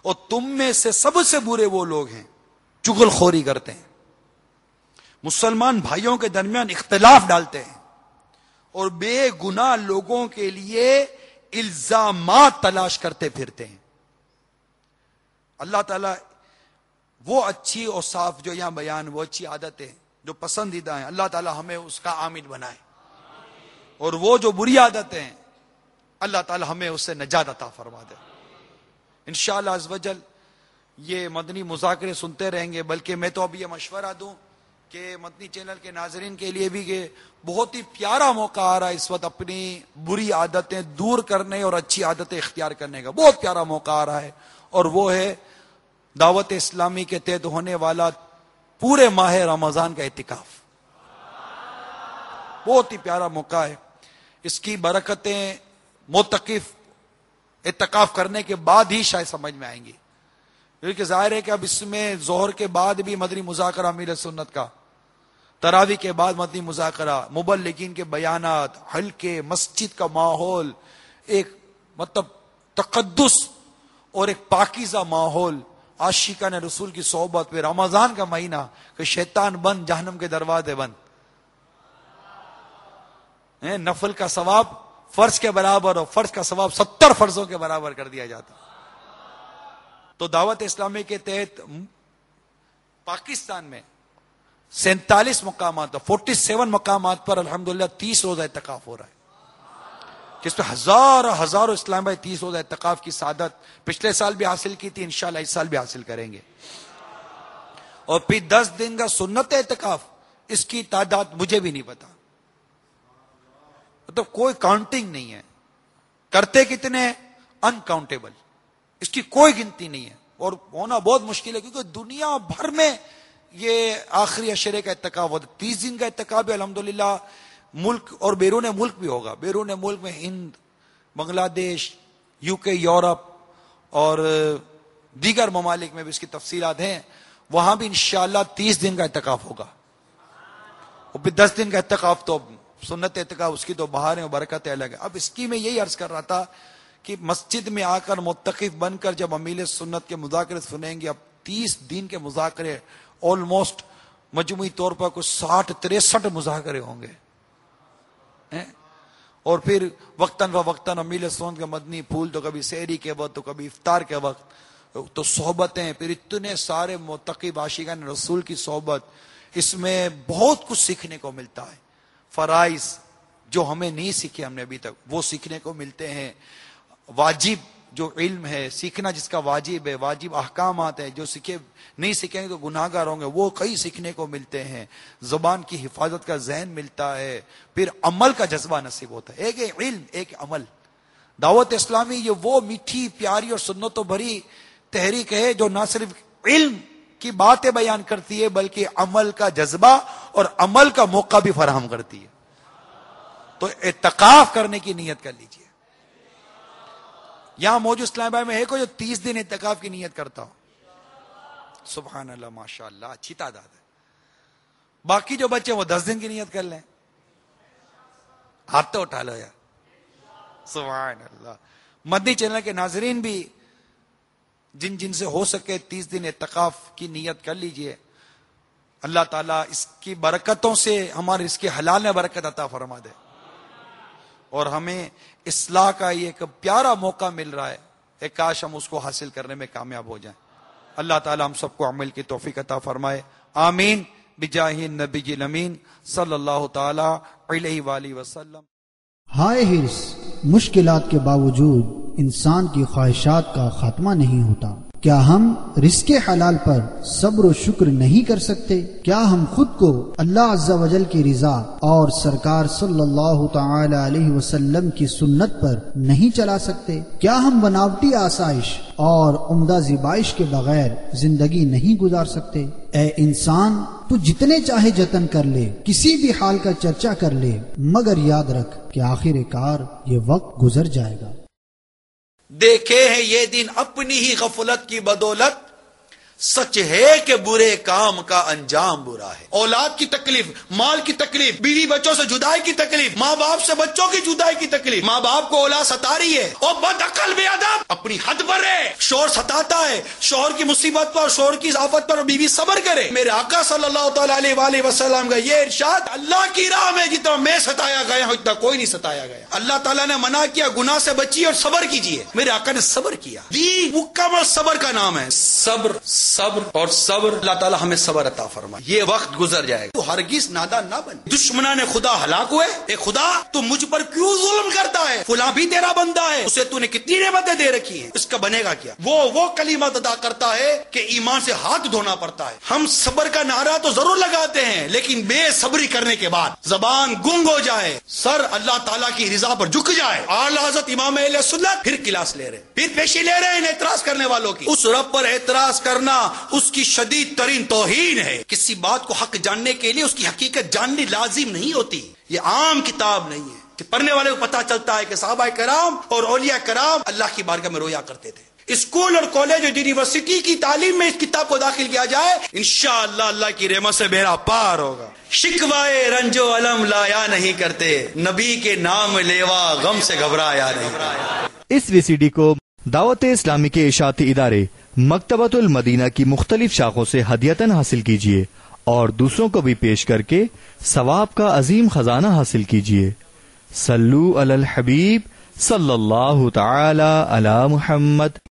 اور تم میں سے سب سے برے وہ لوگ ہیں چغل خوری کرتے ہیں، مسلمان بھائیوں کے درمیان اختلاف ڈالتے ہیں اور بے گناہ لوگوں کے لیے الزامات تلاش کرتے پھرتے ہیں. اللہ تعالیٰ وہ اچھی اور صاف جو یہاں بیان، وہ اچھی عادتیں جو پسندیدہ ہیں، اللہ تعالیٰ ہمیں اس کا عامل بنائے، اور وہ جو بری عادتیں ہیں اللہ تعالیٰ ہمیں اس سے نجات عطا فرما دے. انشاءاللہ عز وجل یہ مدنی مذاکرے سنتے رہیں گے. بلکہ میں تو اب یہ مشورہ دوں کہ مدنی چینل کے ناظرین کے لیے بھی کہ بہت ہی پیارا موقع آ رہا ہے اس وقت اپنی بری عادتیں دور کرنے اور اچھی عادتیں اختیار کرنے کا. بہت پیارا موقع آ رہا ہے، اور وہ ہے دعوت اسلامی کے تحت ہونے والا پورے ماہ رمضان کا اعتکاف. بہت ہی پیارا موقع ہے. اس کی برکتیں معتکف اعتکاف کرنے کے بعد ہی شاید سمجھ میں آئیں گی، کیونکہ ظاہر ہے کہ اب اس میں ظہر کے بعد بھی مدنی مذاکرہ امیر سنت کا، تراویح کے بعد مدنی مذاکرہ، مبلغین کے بیانات، حلقے، مسجد کا ماحول، ایک مطلب تقدس اور ایک پاکیزہ ماحول، عاشقان رسول کی صحبت میں رمضان کا مہینہ کہ شیطان بند، جہنم کے دروازے بند. نفل کا ثواب فرض کے برابر اور فرض کا ثواب 70 فرضوں کے برابر کر دیا جاتا. تو دعوت اسلامی کے تحت پاکستان میں 47 مقامات 47 مقامات پر الحمدللہ 30 روزہ اعتکاف ہو رہا ہے، جس پہ ہزاروں اسلام بھائی 30 روزہ اعتکاف کی سعادت پچھلے سال بھی حاصل کی تھی، انشاءاللہ اس سال بھی حاصل کریں گے. اور پھر 10 دن کا سنت اعتکاف، اس کی تعداد مجھے بھی نہیں پتا، مطلب کوئی کاؤنٹنگ نہیں ہے. کرتے کتنے انکاؤنٹیبل، اس کی کوئی گنتی نہیں ہے، اور ہونا بہت مشکل ہے کیونکہ دنیا بھر میں یہ آخری عشرے کا اعتکاف ہوتا ہے. 30 دن کا اعتکاف بھی الحمدللہ ملک اور بیرون ملک بھی ہوگا. بیرون ملک میں ہند، بنگلہ دیش، UK، یورپ اور دیگر ممالک میں بھی اس کی تفصیلات ہیں. وہاں بھی انشاءاللہ 30 دن کا اعتکاف ہوگا، اور پھر 10 دن کا اعتکاف تو سنت اعتکاف، اس کی تو بہاریں اور برکتیں الگ ہیں. اب اس کی میں یہی عرض کر رہا تھا کہ مسجد میں آ کر معتکف بن کر جب امیل سنت کے مذاکرے سنیں گے، اب 30 دن کے مذاکرے آلموسٹ مجموعی طور پر کچھ 60-63 مذاکرے ہوں گے. اور پھر وقتاً فوقتاً امیل سنت کے مدنی پھول، تو کبھی سحری کے وقت، تو کبھی افطار کے وقت، تو صحبتیں، پھر اتنے سارے معتکف عاشقان رسول کی صحبت. اس میں بہت کچھ سیکھنے کو ملتا ہے. فرائض جو ہمیں نہیں سیکھے ہم نے ابھی تک، وہ سیکھنے کو ملتے ہیں. واجب جو علم ہے سیکھنا، جس کا واجب ہے، واجب احکامات ہے جو نہیں سیکھیں گے تو گناہ گار ہوں گے، وہ کئی سیکھنے کو ملتے ہیں. زبان کی حفاظت کا ذہن ملتا ہے. پھر عمل کا جذبہ نصیب ہوتا ہے. ایک علم، ایک عمل. دعوت اسلامی یہ وہ میٹھی پیاری اور سنتوں بھری تحریک ہے جو نہ صرف علم کی باتیں بیان کرتی ہے بلکہ عمل کا جذبہ اور عمل کا موقع بھی فراہم کرتی ہے. تو اعتکاف کرنے کی نیت کر لیجئے. یہاں موجود اسلام بھائی میں ہے کوئی جو 30 دن اعتکاف کی نیت کرتا ہو؟ سبحان اللہ، ماشاءاللہ، اچھی تعداد ہے. باقی جو بچے وہ 10 دن کی نیت کر لیں. ہاتھ تو اٹھا لو یار. سبحان اللہ. مدنی چینل کے ناظرین بھی جن سے ہو سکے 30 دن اعتکاف کی نیت کر لیجئے. اللہ تعالیٰ اس کی برکتوں سے ہمارے اس کے حلال میں برکت عطا فرما دے، اور ہمیں اصلاح کا یہ ایک پیارا موقع مل رہا ہے. ایک کاش ہم اس کو حاصل کرنے میں کامیاب ہو جائیں. اللہ تعالیٰ ہم سب کو عمل کی توفیق عطا فرمائے. آمین بجاہ النبی الامین صلی اللہ تعالی علیہ وآلہ وسلم. ہائے ہرس، مشکلات کے باوجود انسان کی خواہشات کا خاتمہ نہیں ہوتا. کیا ہم رزق حلال پر صبر و شکر نہیں کر سکتے؟ کیا ہم خود کو اللہ عز و جل کی رضا اور سرکار صلی اللہ تعالی علیہ وسلم کی سنت پر نہیں چلا سکتے؟ کیا ہم بناوٹی آسائش اور عمدہ زیبائش کے بغیر زندگی نہیں گزار سکتے؟ اے انسان، تو جتنے چاہے جتن کر لے، کسی بھی حال کا چرچا کر لے، مگر یاد رکھ کہ آخر کار یہ وقت گزر جائے گا. دیکھے ہیں یہ دن اپنی ہی غفلت کی بدولت، سچ ہے کہ برے کام کا انجام برا ہے. اولاد کی تکلیف، مال کی تکلیف، بیوی بچوں سے جدائی کی تکلیف، ماں باپ سے بچوں کی جدائی کی تکلیف، ماں باپ کو اولاد ستا رہی ہے اور بد عقل بے ادب اپنی حد پر ہے، شوہر ستاتا ہے، شوہر کی مصیبت پر، شوہر کی آفت پر بیوی صبر کرے. میرے آقا صلی اللہ تعالی علیہ وآلہ وسلم کا یہ ارشاد، اللہ کی راہ میں جتنا میں ستایا گیا ہوں اتنا کوئی نہیں ستایا گیا. اللہ تعالیٰ نے منع کیا گناہ سے بچیے اور صبر کیجیے. میرے آقا نے صبر کیا. دین مکمل صبر کا نام ہے. صبر صبر اور صبر. اللہ تعالیٰ ہمیں صبر عطا فرمائے. یہ وقت گزر جائے گا. تو ہرگز نادان نہ بن. دشمنان خدا ہلاک ہوئے. اے خدا تو مجھ پر کیوں ظلم کرتا ہے؟ فلاں بھی تیرا بندہ ہے، اسے تو نے کتنی نعمتیں دے رکھی ہیں، اس کا بنے گا کیا؟ وہ کلمات ادا کرتا ہے کہ ایمان سے ہاتھ دھونا پڑتا ہے. ہم صبر کا نعرہ تو ضرور لگاتے ہیں، لیکن بے صبری کرنے کے بعد زبان گنگ ہو جائے، سر اللہ تعالیٰ کی رضا پر جھک جائے. اعلیٰ حضرت امام اہل سنت پھر کلاس لے رہے، پھر پیشی لے رہے ہیں اعتراض کرنے والوں کی. اس رب پر اعتراض کرنا اس کی شدید ترین توہین ہے. کسی بات کو حق جاننے کے لیے اس کی حقیقت جاننی لازم نہیں ہوتی. یہ عام کتاب نہیں ہے کہ پڑھنے والے کو پتا چلتا ہے کہ صحابہ کرام اور اولیاء کرام اللہ کی بارگاہ میں رویا کرتے تھے. اسکول اور کالج اور یونیورسٹی کی تعلیم میں اس کتاب کو داخل کیا جائے، انشاءاللہ اللہ کی رحمت سے بیڑا پار ہوگا. شکوائے رنج و علم لایا نہیں کرتے، نبی کے نام لیوا غم سے گھبرایا نہیں. اس وی سی ڈی کو دعوت اسلامی کے اشاعتی ادارے مکتبۃ المدینہ کی مختلف شاخوں سے ہدیتاً حاصل کیجیے اور دوسروں کو بھی پیش کر کے ثواب کا عظیم خزانہ حاصل کیجیے. صلو علی الحبیب صلی اللہ تعالی علی محمد.